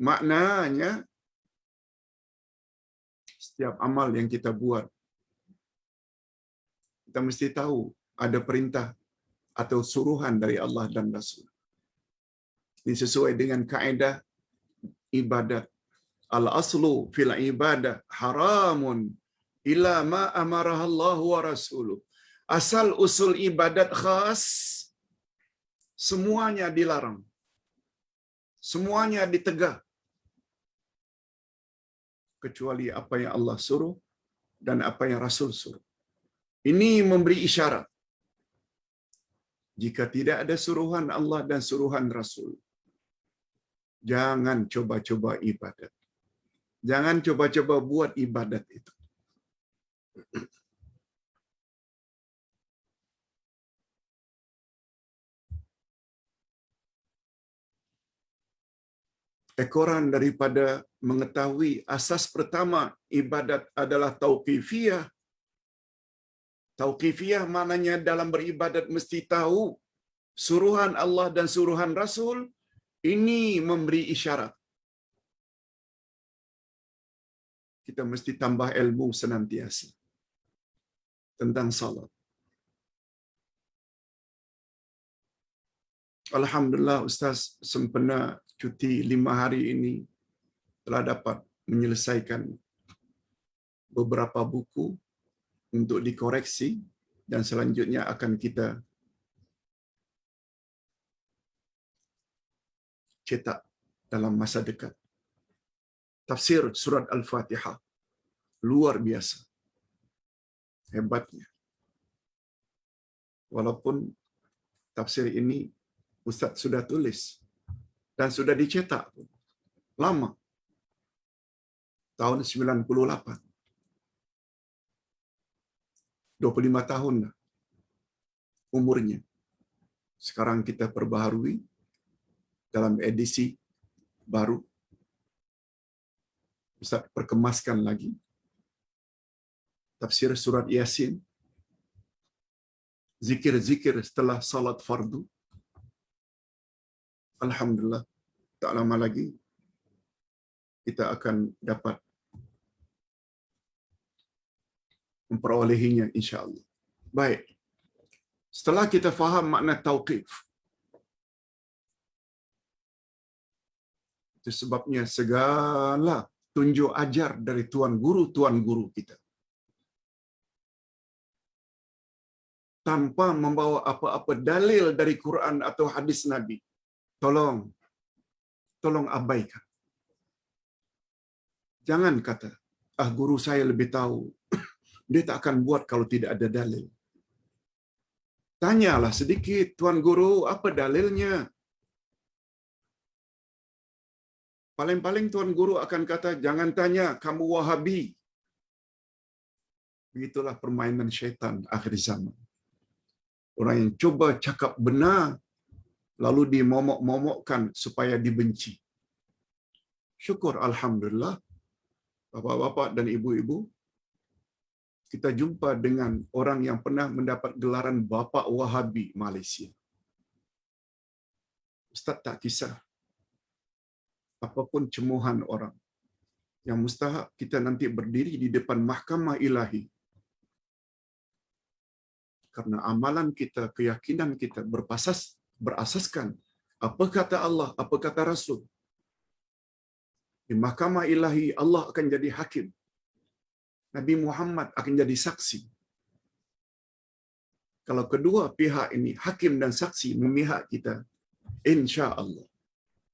Maknanya setiap amal yang kita buat, kita mesti tahu ada perintah atau suruhan dari Allah dan Rasul. Ini sesuai dengan kaedah ibadat. Al-aslu fil ibadah haramun ila ma amaraha Allah wa rasuluh. Asal usul ibadat khas, semuanya dilarang. Semuanya ditegah. Kecuali apa yang Allah suruh dan apa yang Rasul suruh. Ini memberi isyarat. Jika tidak ada suruhan Allah dan suruhan Rasul, jangan coba-coba ibadat. Jangan coba-coba buat ibadat itu. Ekoran daripada mengetahui asas pertama ibadat adalah tauqifiyah. Tauqifiyah maknanya dalam beribadat mesti tahu suruhan Allah dan suruhan Rasul. Ini memberi isyarat. Kita mesti tambah ilmu senantiasa tentang salat. Alhamdulillah Ustaz sempena cuti 5 hari ini telah dapat menyelesaikan beberapa buku untuk dikoreksi dan selanjutnya akan kita cetak dalam masa dekat. Tafsir surat Al-Fatihah. Luar biasa. Hebatnya. Walaupun tafsir ini Ustaz sudah tulis dan sudah dicetak pun. Lama. Tahun 98. 25 tahun dah umurnya. Sekarang kita perbaharui dalam edisi baru. Ustaz perkemaskan lagi. Tafsir surat Yasin. Zikir-zikir setelah salat fardu. Alhamdulillah, tak lama lagi kita akan dapat memperolehinya insya-Allah. Baik. Setelah kita faham makna tauqif, itu sebabnya segala tunjuk ajar dari tuan guru kita tanpa membawa apa-apa dalil dari Quran atau hadis Nabi, tolong abaikan. Jangan kata, guru saya lebih tahu. Dia tak akan buat kalau tidak ada dalil. Tanyalah sedikit, tuan guru, apa dalilnya? Paling-paling tuan guru akan kata, jangan tanya, kamu Wahabi. Begitulah permainan syaitan akhir zaman. Orang yang coba cakap benar, lalu dimomok-momokkan supaya dibenci. Syukur alhamdulillah, bapak-bapak dan ibu-ibu, kita jumpa dengan orang yang pernah mendapat gelaran Bapak Wahabi Malaysia. Ustaz tak kisah apapun cemohan orang, yang mustahak kita nanti berdiri di depan mahkamah ilahi. Karena amalan kita, keyakinan kita berasaskan apa kata Allah, apa kata Rasul. Di mahkamah ilahi Allah akan jadi hakim. Nabi Muhammad akan jadi saksi. Kalau kedua pihak ini, hakim dan saksi, memihak kita, insya Allah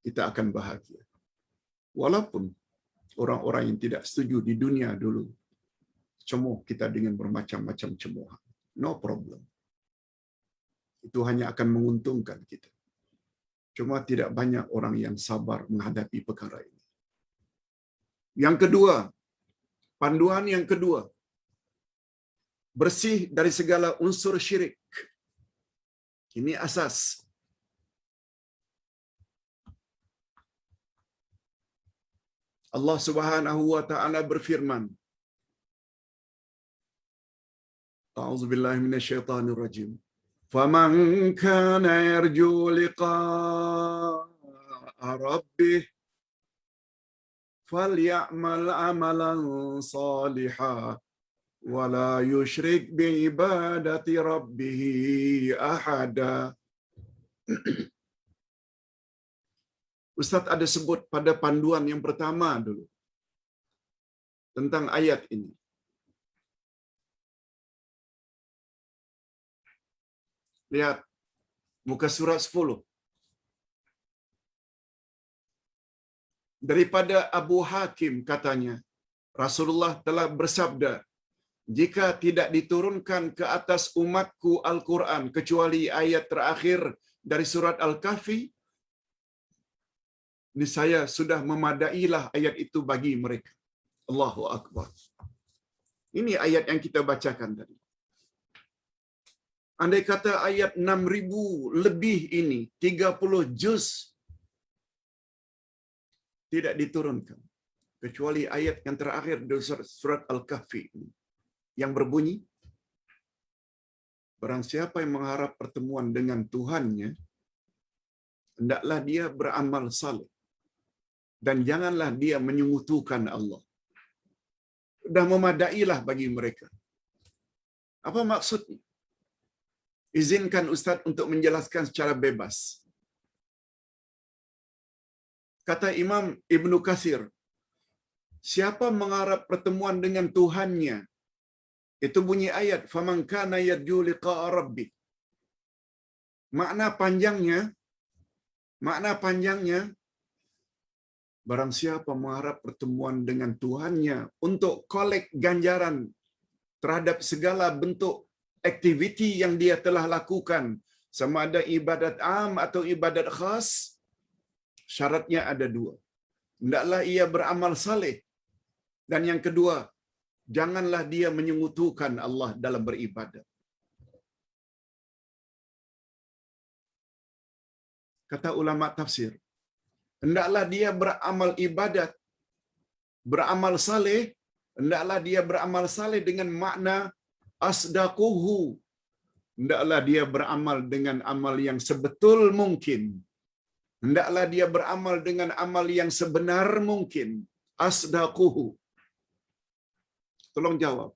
kita akan bahagia. Walaupun orang-orang yang tidak setuju di dunia dulu cemoh kita dengan bermacam-macam cemohan. No problem. Itu hanya akan menguntungkan kita. Cuma tidak banyak orang yang sabar menghadapi perkara ini. Yang kedua, panduan yang kedua, bersih dari segala unsur syirik. Ini asas. Allah Subhanahu wa taala berfirman, A'udzubillahi minasyaitonir rajim. Faman kana yarju liqa'a rabbih faly'amal 'amalan shalihan wa la yusyrik bi ibadati rabbih ahada. Ustaz ada sebut pada panduan yang pertama dulu tentang ayat ini. Lihat muka surat 10. Daripada Abu Hakim katanya, Rasulullah telah bersabda, jika tidak diturunkan ke atas umatku Al-Quran kecuali ayat terakhir dari surat Al-Kahfi, niscaya sudah memadailah ayat itu bagi mereka. Allahu Akbar. Ini ayat yang kita bacakan tadi. Andai kata ayat 6,000 lebih ini, 30 juz tidak diturunkan. Kecuali ayat yang terakhir dari surat Al-Kahfi ini, yang berbunyi, barang siapa yang mengharap pertemuan dengan Tuhannya, hendaklah dia beramal saleh. Dan janganlah dia menyekutukan Allah. Dah memadailah bagi mereka. Apa maksudnya? Izinkan Ustaz untuk menjelaskan secara bebas. Kata Imam Ibnu Katsir, siapa mengharap pertemuan dengan Tuhannya, itu bunyi ayat, faman kana yarju liqa'a rabbih. Makna panjangnya, barang siapa mengharap pertemuan dengan Tuhannya untuk kolek ganjaran terhadap segala bentuk aktiviti yang dia telah lakukan, sama ada ibadat am atau ibadat khas, syaratnya ada 2. Hendaklah ia beramal saleh. Dan yang kedua, janganlah dia menyekutukan Allah dalam beribadat. Kata ulama tafsir, hendaklah dia beramal ibadat, beramal saleh, hendaklah dia beramal saleh dengan makna asdaquhu. Hendaklah dia beramal dengan amal yang sebetul mungkin. Hendaklah dia beramal dengan amal yang sebenar mungkin. Asdaquhu. Tolong jawab.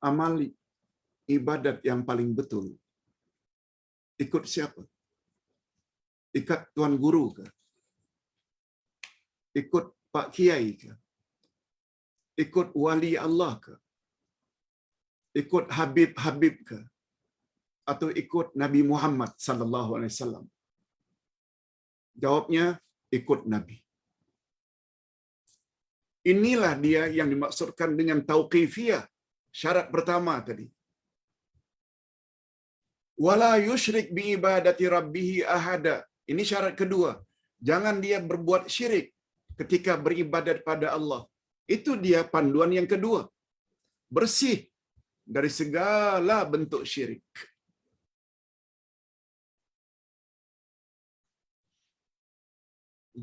Amal ibadat yang paling betul, ikut siapa? Ikut tuan guru ke? Ikut Pak Kiai ke? Ikut wali Allah ke? Ikut Habib ke? Atau ikut Nabi Muhammad sallallahu alaihi wasallam? Jawabnya, ikut Nabi. Inilah dia yang dimaksudkan dengan tauqifiyah. Syarat pertama tadi. Wala yusyrik bi ibadati rabbih ahada. Ini syarat kedua. Jangan dia berbuat syirik ketika beribadat pada Allah. Itu dia panduan yang kedua. Bersih dari segala bentuk syirik.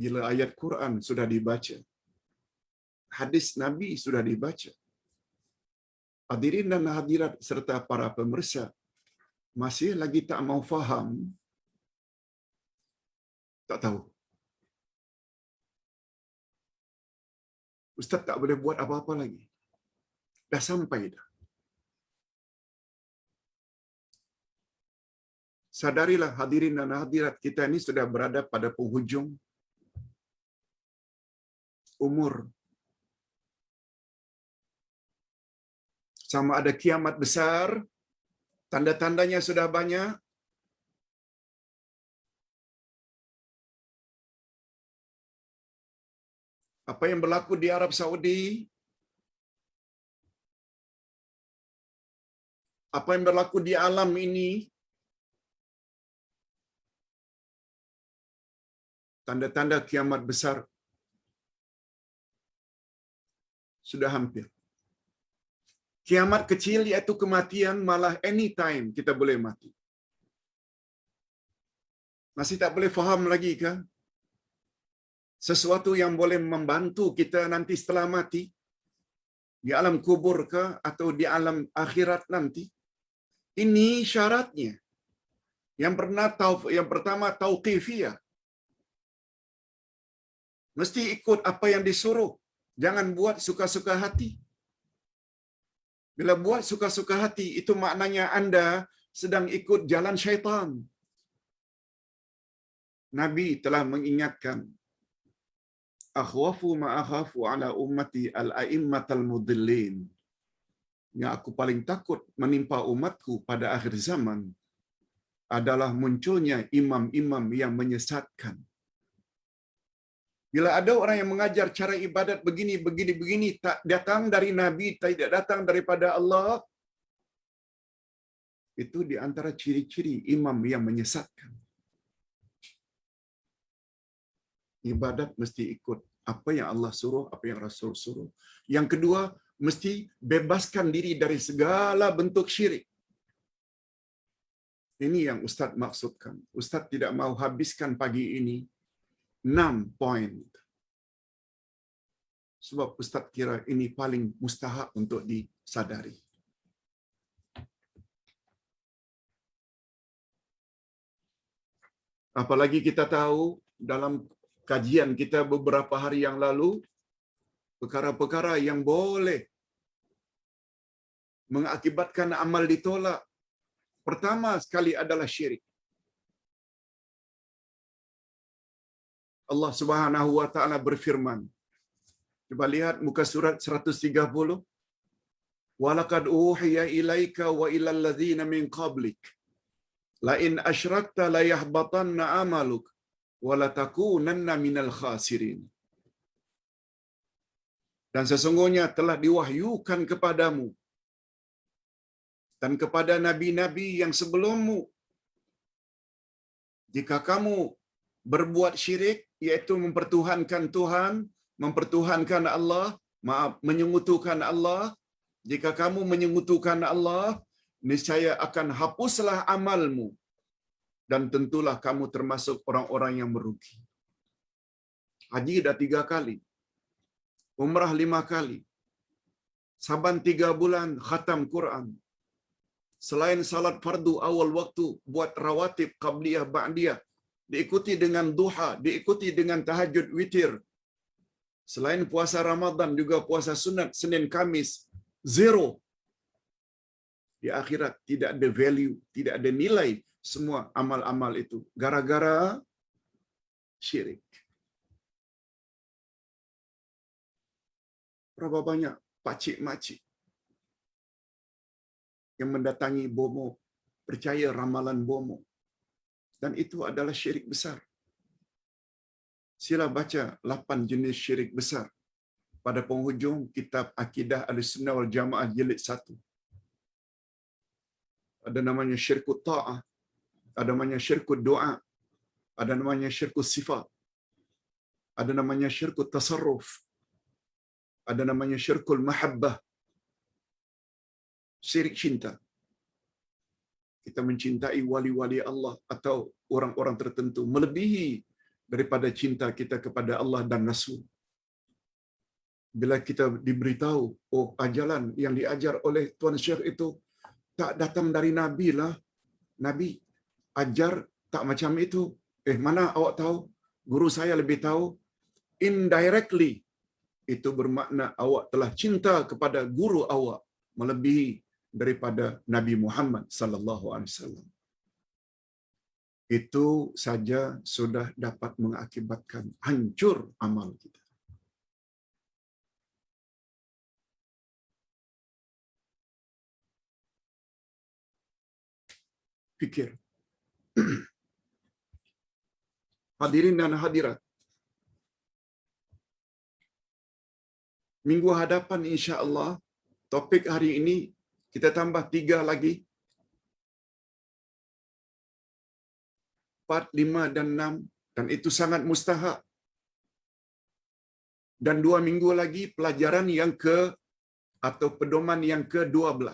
Bila ayat Quran sudah dibaca, hadis Nabi sudah dibaca, hadirin dan hadirat serta para pemirsa masih lagi tak mau faham, tak tahu. Ustaz tak boleh buat apa-apa lagi. Dah sampai dah. Sadarilah hadirin dan hadirat, kita ini sudah berada pada penghujung umur. Sama ada kiamat besar, tanda-tandanya sudah banyak. Apa yang berlaku di Arab Saudi, apa yang berlaku di alam ini, tanda-tanda kiamat besar sudah hampir. Kiamat kecil iaitu kematian, malah anytime kita boleh mati. Masih tak boleh faham lagi kan? Sesuatu yang boleh membantu kita nanti setelah mati, di alam kubur ke atau di alam akhirat nanti. Ini syaratnya. Yang pertama tauqifiyah. Mesti ikut apa yang disuruh. Jangan buat suka-suka hati. Bila buat suka-suka hati, itu maknanya Anda sedang ikut jalan syaitan. Nabi telah mengingatkan, akhwafu ma akhafu ala ummati al-a'immatal mudillin. Yang aku paling takut menimpa umatku pada akhir zaman adalah munculnya imam-imam yang menyesatkan. Bila ada orang yang mengajar cara ibadat begini, tak datang dari Nabi, tidak datang daripada Allah, itu di antara ciri-ciri imam yang menyesatkan. Ibadat mesti ikut apa yang Allah suruh, apa yang Rasul suruh. Yang kedua, mesti bebaskan diri dari segala bentuk syirik. Ini yang Ustaz maksudkan. Ustaz tidak mau habiskan pagi ini 6 poin. Sebab Ustaz kira ini paling mustahak untuk disadari. Apalagi kita tahu dalam kajian kita beberapa hari yang lalu, perkara-perkara yang boleh mengakibatkan amal ditolak. Pertama sekali adalah syirik. Allah Subhanahu wa taala berfirman. Coba lihat muka surat 130. Walaqad uhiya ilaika wa ilal ladzina min qablik la in asyrakta la yahbatanna amaluk wa la takunanna minal khasirin. Dan sesungguhnya telah diwahyukan kepadamu dan kepada nabi-nabi yang sebelummu, jika kamu berbuat syirik, yaitu mempertuhankan Tuhan, mempertuhankan Allah, menyekutukan Allah, jika kamu menyekutukan Allah, niscaya akan hapuslah amalmu dan tentulah kamu termasuk orang-orang yang merugi. Haji dah 3 kali, umrah 5 kali, saban 3 bulan khatam Quran. Selain salat fardu awal waktu, buat rawatib qabliyah ba'diyah, diikuti dengan duha, diikuti dengan tahajud witir. Selain puasa Ramadan juga puasa sunat Senin Kamis. Zero. Di akhirat tidak ada value, tidak ada nilai semua amal-amal itu gara-gara syirik. Berapa banyak pakcik-makcik yang mendatangi bomo, percaya ramalan bomo, dan itu adalah syirik besar. Sila baca 8 jenis syirik besar pada penghujung kitab Akidah Ahlussunnah wal Jamaah jilid 1. Ada namanya syirkut ta'ah, ada namanya syirkut doa, ada namanya syirkut sifat, ada namanya syirkut tasarruf, ada namanya syirkul mahabbah, syirik cinta. Kita mencintai wali-wali Allah atau orang-orang tertentu melebihi daripada cinta kita kepada Allah dan Rasul. Bila kita diberitahu, oh ajaran yang diajar oleh Tuan Syekh itu tak datang dari Nabi lah. Nabi ajar tak macam itu. Mana awak tahu? Guru saya lebih tahu. Indirectly, itu bermakna awak telah cinta kepada guru awak melebihi daripada Nabi Muhammad sallallahu alaihi wasallam. Itu saja sudah dapat mengakibatkan hancur amal kita. Fikir. Hadirin dan hadirat, minggu hadapan insya-Allah topik hari ini kita tambah 3 lagi, 4, 5 dan 6, dan itu sangat mustahak. Dan 2 minggu lagi pelajaran yang ke atau pedoman yang ke-12.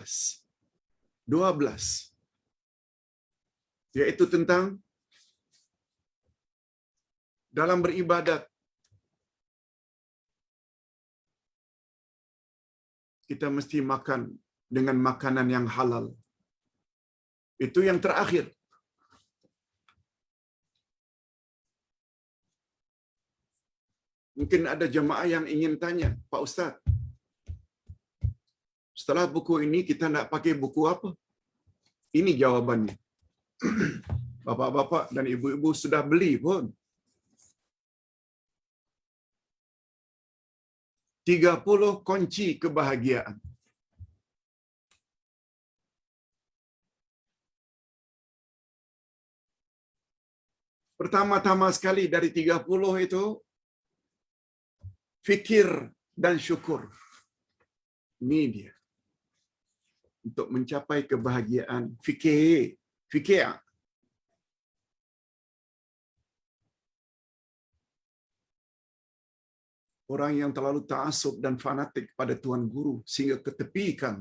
12. Yaitu tentang dalam beribadat kita mesti makan dengan makanan yang halal. Itu yang terakhir. Mungkin ada jemaah yang ingin tanya, Pak Ustaz, setelah buku ini kita nak pakai buku apa? Ini jawabannya. Bapak-bapak dan ibu-ibu sudah beli pun. 30 kunci kebahagiaan. Pertama-tama sekali dari 30 itu, fikir dan syukur. Ini dia. Untuk mencapai kebahagiaan, fikir. Orang yang terlalu ta'assub dan fanatik pada Tuan Guru sehingga ketepikan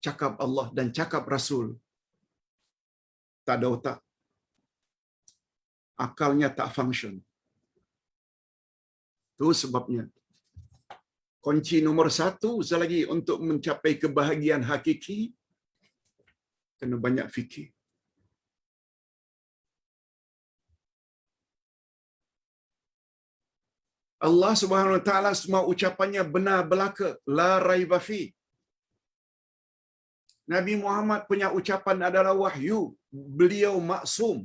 cakap Allah dan cakap Rasul. Tak ada otak. Akalnya tak function. Itu sebabnya. Kunci nomor 1 selagi untuk mencapai kebahagiaan hakiki, kena banyak fikir. Allah Subhanahu wa taala semua ucapannya benar belaka, la raiba fi. Nabi Muhammad punya ucapan adalah wahyu, beliau maksum.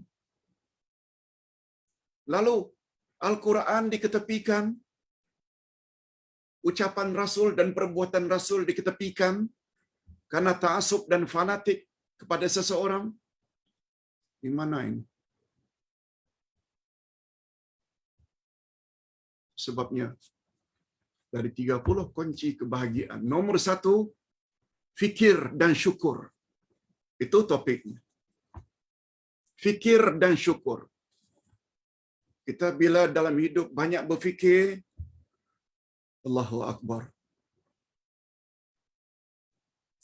Lalu Al-Quran diketepikan, ucapan Rasul dan perbuatan Rasul diketepikan karena ta'assub dan fanatik kepada seseorang. Di mana ini? Sebabnya dari 30 kunci kebahagiaan, nomor 1 fikir dan syukur. Itu topiknya. Fikir dan syukur. Kita bila dalam hidup banyak berfikir, Allahu Akbar,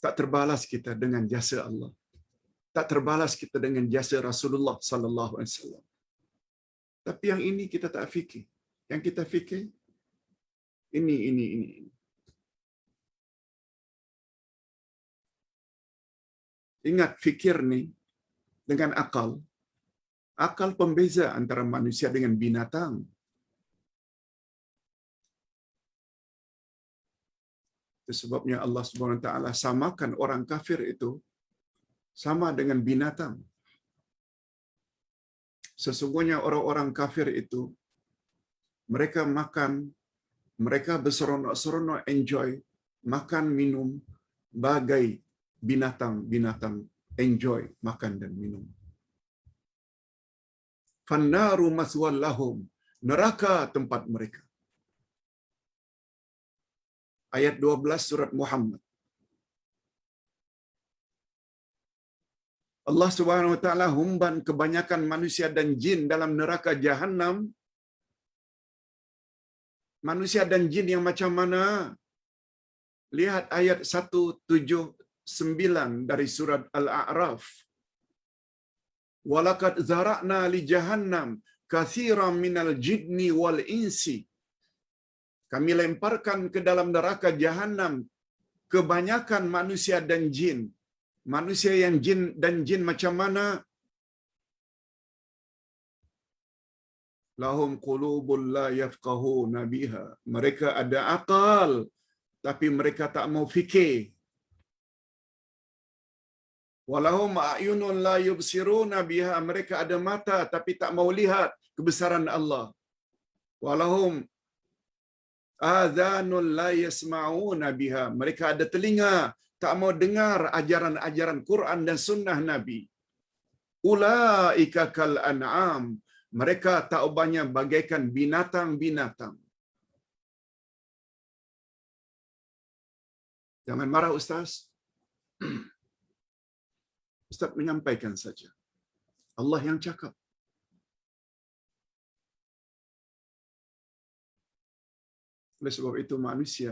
tak terbalas kita dengan jasa Allah. Tak terbalas kita dengan jasa Rasulullah sallallahu alaihi wasallam. Tapi yang ini kita tak fikir. Yang kita fikir ini. Ingat, fikir ni dengan akal. Akal pembeza antara manusia dengan binatang. Itu sebabnya Allah Subhanahu wa taala samakan orang kafir itu sama dengan binatang. Sesungguhnya orang-orang kafir itu mereka makan, mereka berseronok-seronok enjoy, makan minum bagai binatang-binatang enjoy makan dan minum. Fannaru maswal lahum, neraka tempat mereka. Ayat 12 surat Muhammad. Allah Subhanahu wa taala humban kebanyakan manusia dan jin dalam neraka Jahannam. Manusia dan jin yang macam mana? Lihat ayat 179 dari surat Al-A'raf. Walaqad zara'na li jahannam katsiran minal jinni wal insi. Kami lemparkan ke dalam neraka jahanam kebanyakan manusia dan jin. Manusia yang jin dan jin macam mana? Lahum qulubun la yafqahuna biha. Mereka ada akal tapi mereka tak mau fikir. Walahum a'yunun la yubsiruna biha. Mereka ada mata tapi tak mau lihat kebesaran Allah. Walahum adhanun la yasma'una biha. Mereka ada telinga tak mau dengar ajaran-ajaran Quran dan sunnah Nabi. Ulaika kal an'am. Mereka tak ubahnya bagaikan binatang-binatang. Jangan marah Ustaz. Ustaz menyampaikan saja. Allah yang cakap. Oleh sebab itu manusia,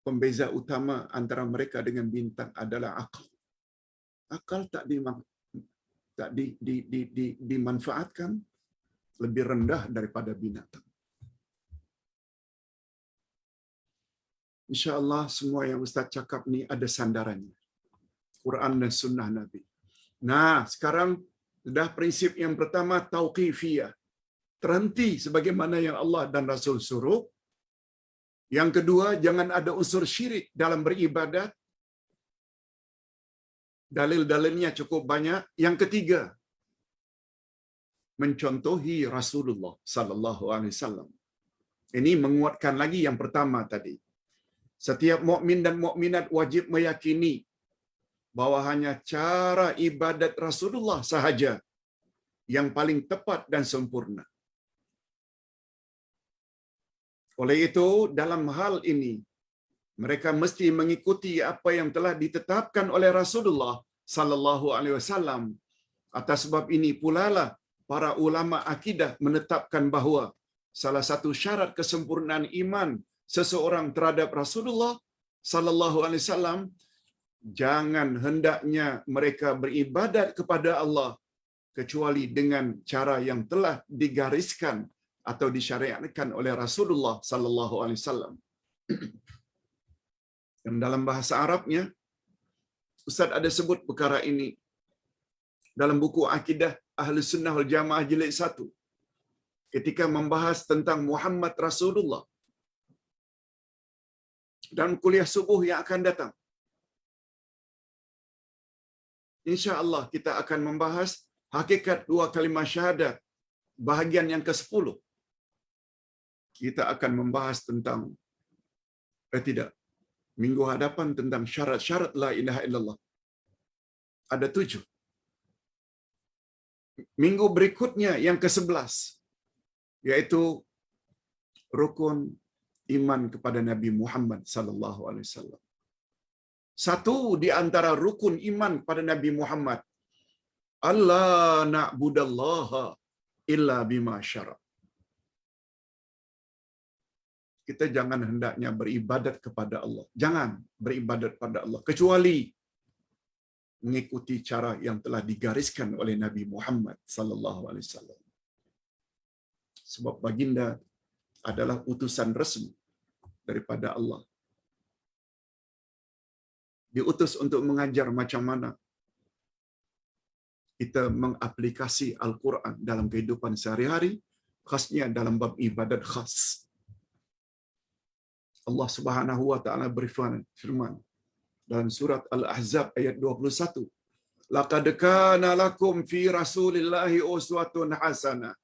pembeza utama antara mereka dengan bintang adalah akal. Akal tak dimanfaatkan, lebih rendah daripada binatang. InsyaAllah semua yang Ustaz cakap ni ada sandarannya. Quran dan sunnah Nabi. Nah, sekarang sudah prinsip yang pertama tauqifiyah. Terhenti sebagaimana yang Allah dan Rasul suruh. Yang kedua, jangan ada unsur syirik dalam beribadat. Dalil-dalilnya cukup banyak. Yang ketiga, mencontohi Rasulullah sallallahu alaihi wasallam. Ini menguatkan lagi yang pertama tadi. Setiap mukmin dan mukminat wajib meyakini bahwa hanya cara ibadat Rasulullah sahaja yang paling tepat dan sempurna. Oleh itu, dalam hal ini, mereka mesti mengikuti apa yang telah ditetapkan oleh Rasulullah sallallahu alaihi wasallam. Atas sebab ini pula lah para ulama akidah menetapkan bahawa salah satu syarat kesempurnaan iman seseorang terhadap Rasulullah sallallahu alaihi wasallam, jangan hendaknya mereka beribadat kepada Allah kecuali dengan cara yang telah digariskan atau disyariatkan oleh Rasulullah sallallahu alaihi wasallam. Dan dalam bahasa Arabnya, Ustaz ada sebut perkara ini dalam buku Akidah Ahli Sunnah wal Jamaah jilid 1 ketika membahas tentang Muhammad Rasulullah. Dan kuliah subuh yang akan datang, insya-Allah kita akan membahas hakikat dua kalimah syahadat bahagian yang ke-10. Kita akan membahas tentang minggu hadapan tentang syarat-syarat la ilaha illallah. Ada 7. Minggu berikutnya yang ke-11 yaitu rukun iman kepada Nabi Muhammad sallallahu alaihi wasallam. Satu di antara rukun iman pada Nabi Muhammad, Allah na'budallaha illa bima syara. Kita jangan hendaknya beribadat kepada Allah. Jangan beribadat pada Allah kecuali mengikuti cara yang telah digariskan oleh Nabi Muhammad sallallahu alaihi wasallam. Sebab baginda adalah utusan resmi daripada Allah. Diutus untuk mengajar macam mana kita mengaplikasi Al-Quran dalam kehidupan sehari-hari, khasnya dalam bab ibadat khas. Allah Subhanahu wa taala berfirman dalam surat Al-Ahzab ayat 21, laqad kana lakum fi Rasulillahi uswatun hasanah.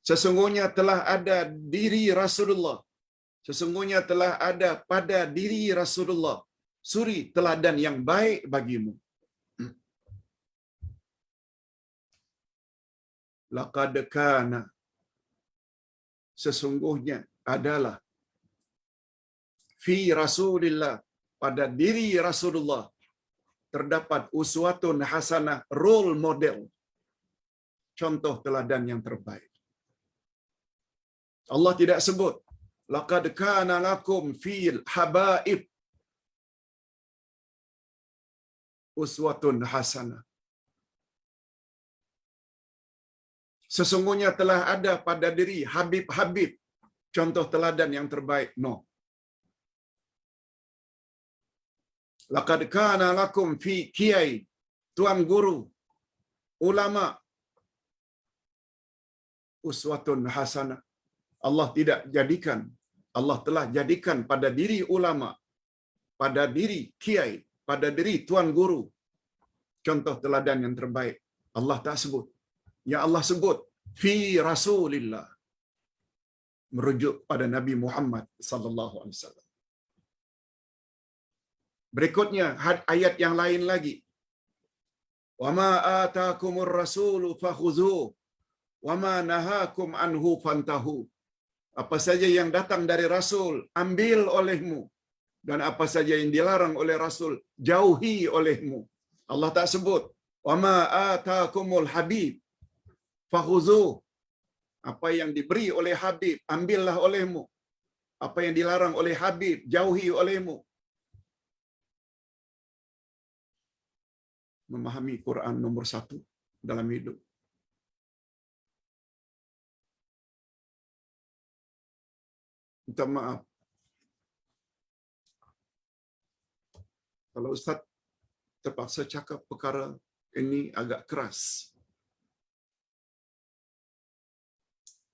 Sesungguhnya telah ada diri Rasulullah. Sesungguhnya telah ada pada diri Rasulullah suri teladan yang baik bagimu. Laqad kana, sesungguhnya adalah fi Rasulillah, pada diri Rasulullah terdapat uswatun hasanah, role model, contoh teladan yang terbaik. Allah tidak sebut laqad kana lakum fil habaib. uswatun hasanah. Sesungguhnya telah ada pada diri Habib-Habib contoh teladan yang terbaik. No. Laqad kana lakum fi kiai, tuan guru, ulama, uswatun hasanah. Allah telah jadikan pada diri ulama, pada diri kiai, pada diri tuan guru contoh teladan yang terbaik. Allah tak sebut. Ya Allah sebut fi Rasulillah, merujuk pada Nabi Muhammad sallallahu alaihi wasallam. Berikutnya ayat yang lain lagi. Wa ma ataakumur rasulu fakhuzuhu wa ma nahakum anhu fantahu. Apa saja yang datang dari Rasul, ambil olehmu. Dan apa saja yang dilarang oleh Rasul, jauhi olehmu. Allah tak sebut. Wa ma ataakumul habib fakhuzuhu. Apa yang diberi oleh Habib, ambillah olehmu. Apa yang dilarang oleh Habib, jauhi olehmu. Memahami Quran nomor 1 dalam hidup. Minta maaf. Kalau Ustaz terpaksa cakap perkara ini agak keras.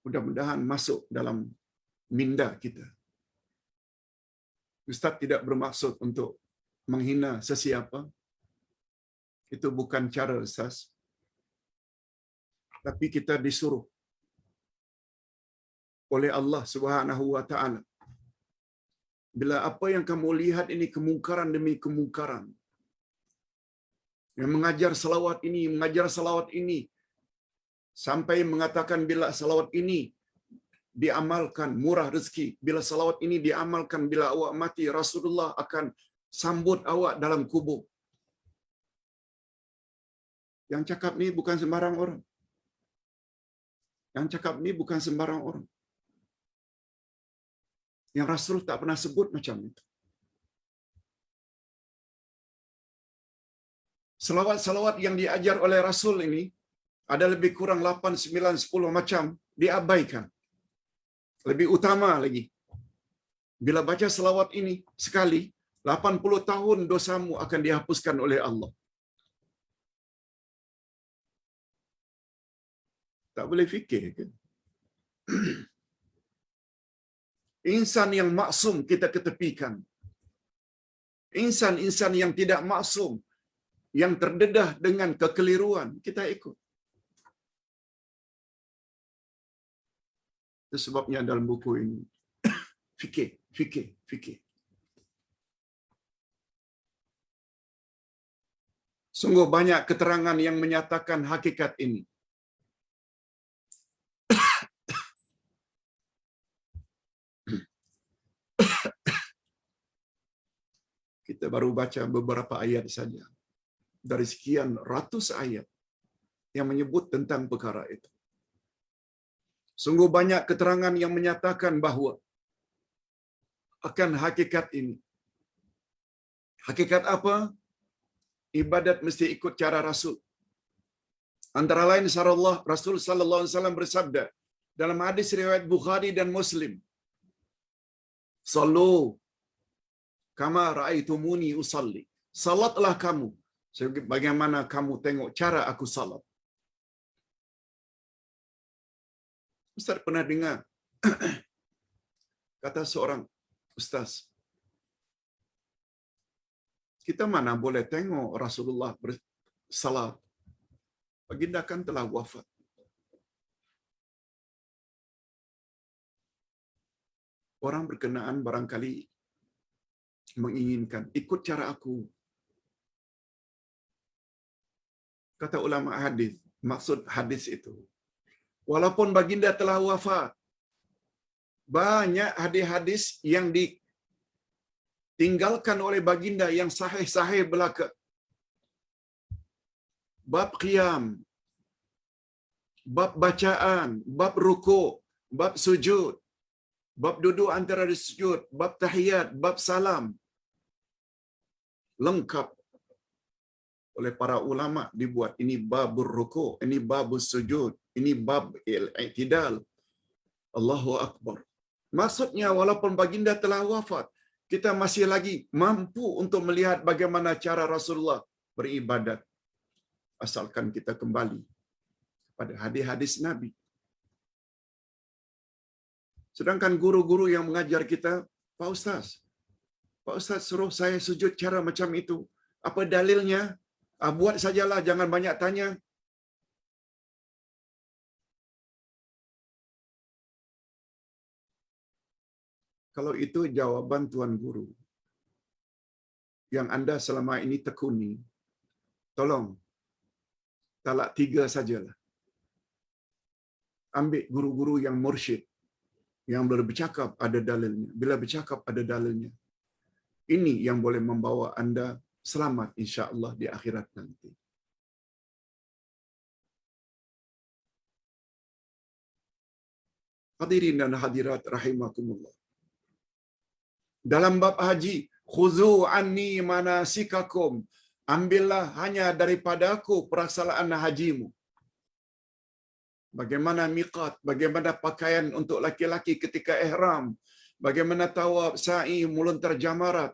Mudah-mudahan masuk dalam minda kita. Ustaz tidak bermaksud untuk menghina sesiapa. Itu bukan cara Ustaz. Tapi kita disuruh oleh Allah Subhanahu wa taala. Bila apa yang kamu lihat ini kemungkaran demi kemungkaran, yang mengajar selawat ini, sampai mengatakan bila selawat ini diamalkan murah rezeki, bila selawat ini diamalkan bila awak mati Rasulullah akan sambut awak dalam kubur. Yang cakap ni bukan sembarang orang. Yang cakap ni bukan sembarang orang. Yang Rasul tak pernah sebut macam itu. Selawat-selawat yang diajar oleh Rasul ini ada lebih kurang 8, 9, 10 macam diabaikan. Lebih utama lagi, bila baca selawat ini sekali, 80 tahun dosamu akan dihapuskan oleh Allah. Tak boleh fikir ke? Insan yang maksum kita ketepikan. Insan-insan yang tidak maksum, yang terdedah dengan kekeliruan, kita ikut. Itu sebabnya dalam buku ini, fikir. Sungguh banyak keterangan yang menyatakan hakikat ini. Kita baru baca beberapa ayat saja dari sekian ratus ayat yang menyebut tentang perkara itu. Sungguh banyak keterangan yang menyatakan bahawa akan hakikat ini. Hakikat apa? Ibadat mesti ikut cara Rasul. Antara lain Rasul sallallahu alaihi wasallam bersabda dalam hadis riwayat Bukhari dan Muslim, "Sallu kama ra'aitumuni usalli." Salatlah kamu sebagaimana kamu tengok cara aku salat. Ustaz pernah dengar kata seorang ustaz, kita mana boleh tengok Rasulullah bersalat? Baginda kan telah wafat. Orang berkenaan barangkali menginginkan ikut cara aku. Kata ulama hadis, maksud hadis itu, walaupun baginda telah wafat, banyak hadis-hadis yang ditinggalkan oleh baginda yang sahih-sahih belaka. Bab qiyam, bab bacaan, bab rukuk, bab sujud, bab duduk antara sujud, bab tahiyat, bab salam, lengkap oleh para ulama dibuat. Ini babur ruku', ini babus sujud, ini bab i'tidal. Allahu Akbar. Maksudnya walaupun baginda telah wafat, kita masih lagi mampu untuk melihat bagaimana cara Rasulullah beribadat. Asalkan kita kembali pada hadis-hadis Nabi. Sedangkan guru-guru yang mengajar kita, Pak Ustaz suruh saya sujud cara macam itu. Apa dalilnya? Buat sajalah, jangan banyak tanya. Kalau itu jawaban Tuan Guru yang Anda selama ini tekuni, tolong talak 3 sajalah. Ambil guru-guru yang mursyid, yang boleh bercakap ada dalilnya. Bila bercakap ada dalilnya. Ini yang boleh membawa Anda selamat insya-Allah di akhirat nanti. Hadirin dan hadirat rahimakumullah. Dalam bab haji, khuzu anni manasikakum. Ambillah hanya daripada aku perasaan hajimu. Bagaimana miqat, bagaimana pakaian untuk laki-laki ketika ihram, bagaimana tawaf, sa'i, melontar jamarat,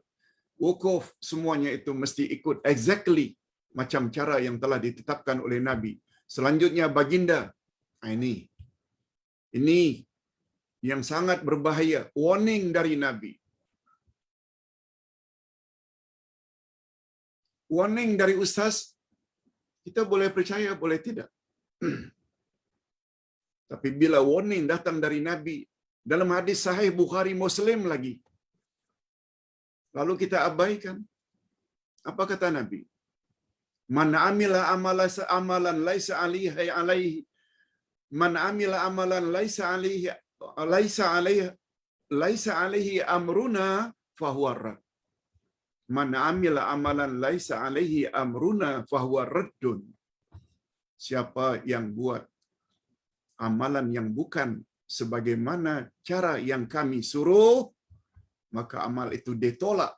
wukuf, semuanya itu mesti ikut exactly macam cara yang telah ditetapkan oleh Nabi. Selanjutnya baginda. Ini yang sangat berbahaya, warning dari Nabi. Warning dari ustaz, kita boleh percaya, boleh tidak. Tapi bila warning datang dari Nabi, dalam hadis sahih Bukhari Muslim lagi, lalu kita abaikan, apa kata Nabi? Man amila amalan laisa alaihi man amila amalan laisa alaihi amruna fahuwa rad. Man amila amalan laisa alaihi amruna fahuwa raddun. Siapa yang buat amalan yang bukan sebagaimana cara yang kami suruh, maka amal itu ditolak.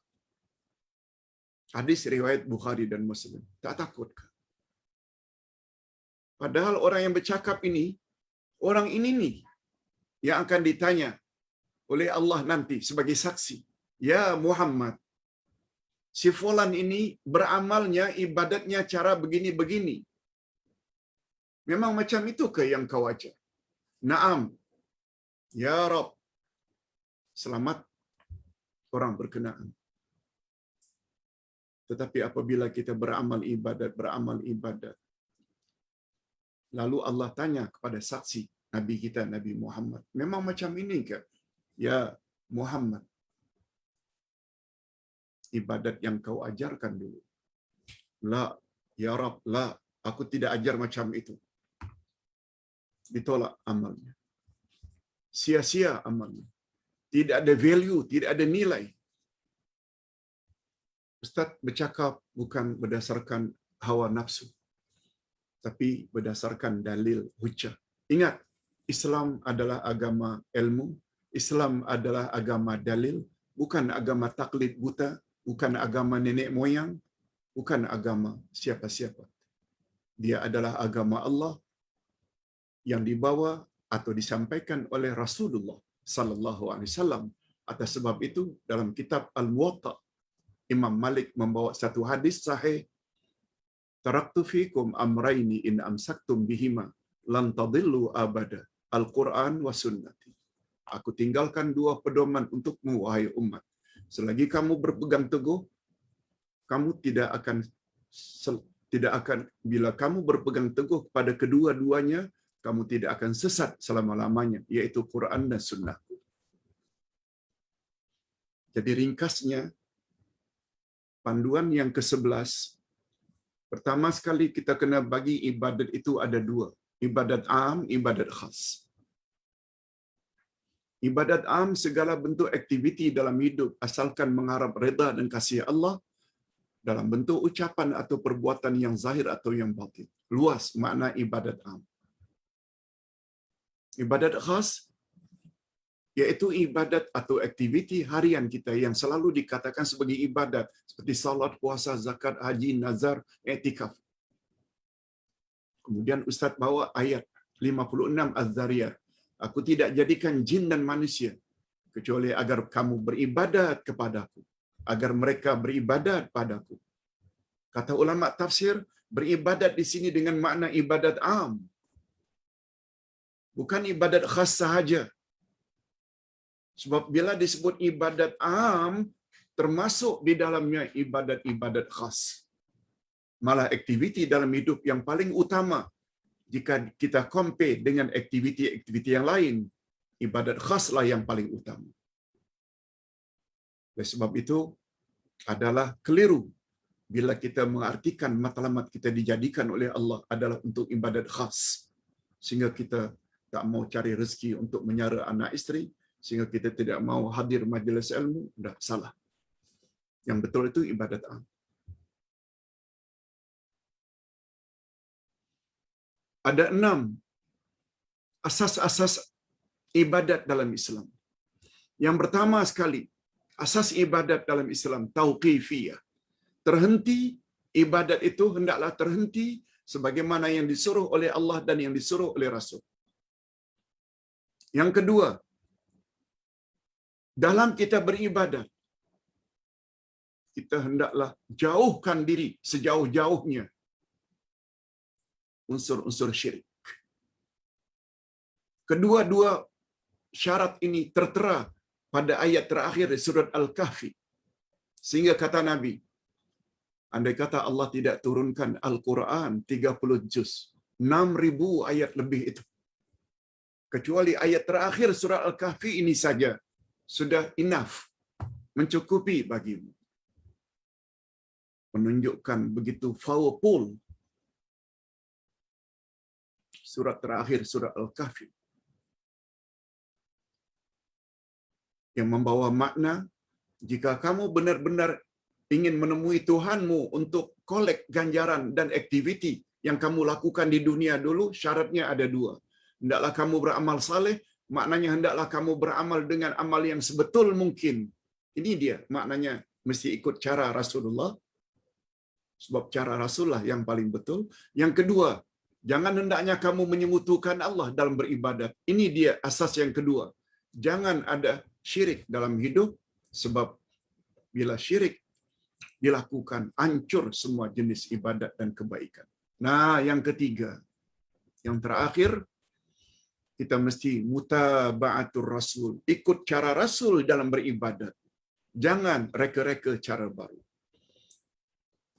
Hadis riwayat Bukhari dan Muslim. Tak takut. Padahal orang yang bercakap ini, orang ini nih yang akan ditanya oleh Allah nanti sebagai saksi. Ya Muhammad, si fulan ini beramalnya, ibadatnya cara begini-begini. Memang macam itu ke yang kau ajar? Naam. Ya Rabb. Selamat orang berkenaan. Tetapi apabila kita beramal ibadat, lalu Allah tanya kepada saksi Nabi kita, Nabi Muhammad, memang macam ini ke? Ya Muhammad, ibadat yang kau ajarkan dulu. La, ya Rabb, la, aku tidak ajar macam itu. Ditolak amalnya. Sia-sia amalnya. Tidak ada value, tidak ada nilai. Ustaz bercakap bukan berdasarkan hawa nafsu, tapi berdasarkan dalil hujjah. Ingat, Islam adalah agama ilmu, Islam adalah agama dalil, bukan agama taklid buta, bukan agama nenek moyang, bukan agama siapa-siapa. Dia adalah agama Allah yang dibawa atau disampaikan oleh Rasulullah sallallahu alaihi wasallam. Atas sebab itu dalam kitab Al-Muwatta, Imam Malik membawa satu hadis sahih, taraktu fikum amraini in amsaktum bihima lan tadillu abada, Al-Quran wa sunnati. Aku tinggalkan 2 pedoman untukmu wahai umat. Selagi kamu berpegang teguh, kamu tidak akan bila kamu berpegang teguh pada kedua-duanya, kamu tidak akan sesat selama-lamanya, yaitu Quran dan Sunnah. Jadi ringkasnya, panduan yang ke-11, pertama sekali kita kena bagi ibadat itu ada 2. Ibadat am, ibadat khas. Ibadat am segala bentuk aktiviti dalam hidup asalkan mengharap redha dan kasih Allah dalam bentuk ucapan atau perbuatan yang zahir atau yang batin. Luas makna ibadat am. Ibadat khas yaitu ibadat atau aktiviti harian kita yang selalu dikatakan sebagai ibadat seperti salat, puasa, zakat, haji, nazar, i'tikaf. Kemudian Ustaz bawa ayat 56 Az-Zariyat. Aku tidak jadikan jin dan manusia kecuali agar kamu beribadat kepadaku, agar mereka beribadat padaku. Kata ulama tafsir, beribadat di sini dengan makna ibadat am. Bukan ibadat khas sahaja. Sebab bila disebut ibadat am, termasuk di dalamnya ibadat-ibadat khas. Malah aktiviti dalam hidup yang paling utama jika kita compare dengan aktiviti-aktiviti yang lain, ibadat khaslah yang paling utama. Oleh sebab itu adalah keliru bila kita mengartikan matlamat kita dijadikan oleh Allah adalah untuk ibadat khas. Sehingga kita tak mau cari rezeki untuk menyara anak isteri, sehingga kita tidak mau hadir majlis ilmu, dah salah. Yang betul itu ibadat am. Ada 6 asas-asas ibadat dalam Islam. Yang pertama sekali, asas ibadat dalam Islam tauqifiyah. Terhenti, ibadat itu hendaklah terhenti sebagaimana yang disuruh oleh Allah dan yang disuruh oleh Rasul. Yang kedua, dalam kita beribadat, kita hendaklah jauhkan diri sejauh-jauhnya unsur-unsur syirik. Kedua-dua syarat ini tertera pada ayat terakhir di surat Al-Kahfi. Sehingga kata Nabi, andai kata Allah tidak turunkan Al-Quran 30 juz, 6,000 ayat lebih itu, kecuali ayat terakhir surah Al-Kahfi ini saja, sudah enough, mencukupi bagimu. Menunjukkan begitu powerful surat terakhir surah Al-Kahfi, yang membawa makna, jika kamu benar-benar ingin menemui Tuhanmu untuk kolek ganjaran dan aktiviti yang kamu lakukan di dunia dulu, syaratnya ada 2. Hendaklah kamu beramal saleh, maknanya hendaklah kamu beramal dengan amal yang sebetul mungkin. Ini dia maknanya, mesti ikut cara Rasulullah, sebab cara Rasulullah yang paling betul. Yang kedua, jangan hendaknya kamu menyekutukan Allah dalam beribadat. Ini dia asas yang kedua. Jangan ada syirik dalam hidup, sebab bila syirik dilakukan, hancur semua jenis ibadat dan kebaikan. Nah, yang ketiga, yang terakhir, kita mesti mutaba'atur Rasul, ikut cara Rasul dalam beribadat. Jangan reka-reka cara baru.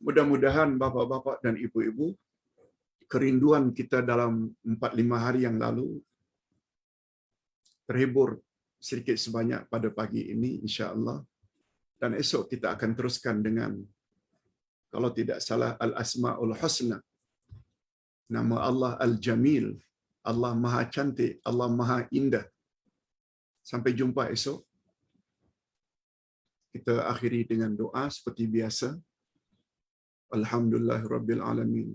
Mudah-mudahan bapak-bapak dan ibu-ibu, kerinduan kita dalam 4-5 hari yang lalu terhibur sedikit sebanyak pada pagi ini, insya-Allah. Dan esok kita akan teruskan dengan, kalau tidak salah, Al-Asma'ul Husna. Nama Allah Al-Jamil, Allah Maha Cantik, Allah Maha Indah. Sampai jumpa esok. Kita akhiri dengan doa seperti biasa. Alhamdulillahirabbil alamin.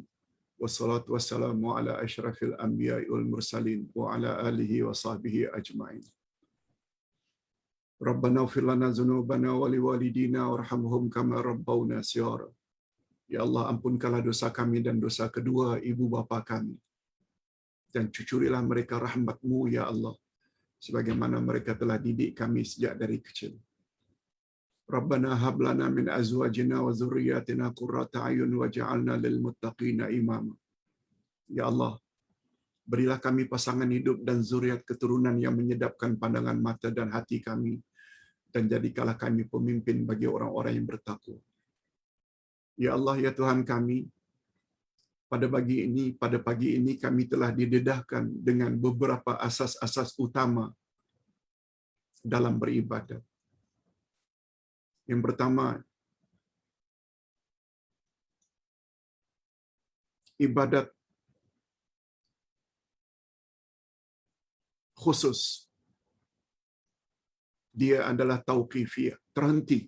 Wassalatu wassalamu ala asyrafil anbiya'i wal mursalin wa ala alihi wa sahbihi ajma'in. Rabbana ighfir lana dzunubana wa liwalidina warhamhum kama rabbawna shighara. Ya Allah, ampunkanlah dosa kami dan dosa kedua ibu bapa kami. Dan cucurilah mereka rahmat-Mu ya Allah, sebagaimana mereka telah didik kami sejak dari kecil. Rabbana hab lana min azwajina wa dzurriyyatina qurrata a'yun waj'alna lil muttaqina imama. Ya Allah, berilah kami pasangan hidup dan zuriat keturunan yang menyedapkan pandangan mata dan hati kami, dan jadikanlah kami pemimpin bagi orang-orang yang bertakwa. Ya Allah, ya Tuhan kami, pada pagi ini kami telah didedahkan dengan beberapa asas-asas utama dalam beribadat. Yang pertama, ibadat khusus. Dia adalah tauqifiyah, terhenti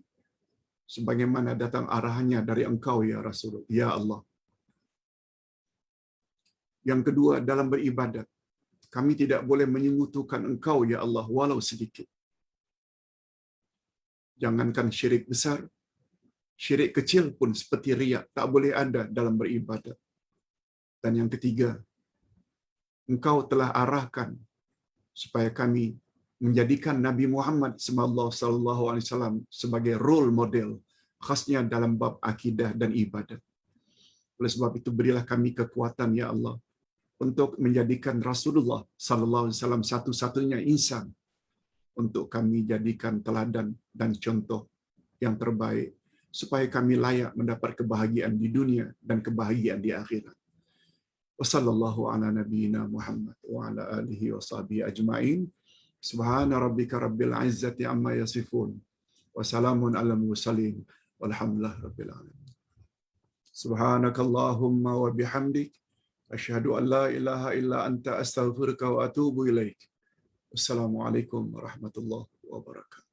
sebagaimana datang arahannya dari Engkau ya Rasul, ya Allah. Yang kedua, dalam beribadat Kami tidak boleh menyekutukan Engkau, ya Allah, walau sedikit. Jangankan syirik besar, syirik kecil pun seperti riak tak boleh ada dalam beribadat. Dan yang ketiga, Engkau telah arahkan supaya kami menjadikan Nabi Muhammad sallallahu alaihi wasallam sebagai role model, khasnya dalam bab akidah dan ibadat. Oleh sebab itu berilah kami kekuatan, ya Allah, untuk menjadikan Rasulullah sallallahu alaihi wasallam satu-satunya insan untuk kami jadikan teladan dan contoh yang terbaik, supaya kami layak mendapat kebahagiaan di dunia dan kebahagiaan di akhirat. Wassallallahu ala nabiyyina Muhammad wa ala alihi wa sahbihi ajma'in. Subhana rabbika rabbil izzati amma yasifun. Wa salamun ala mursalin. Walhamdulillahi rabbil alamin. Subhanakallahumma wa bihamdik. Asyhadu an la ilaha illa anta astaghfiruka wa atubu ilaik. Wassalamualaikum warahmatullahi wabarakatuh.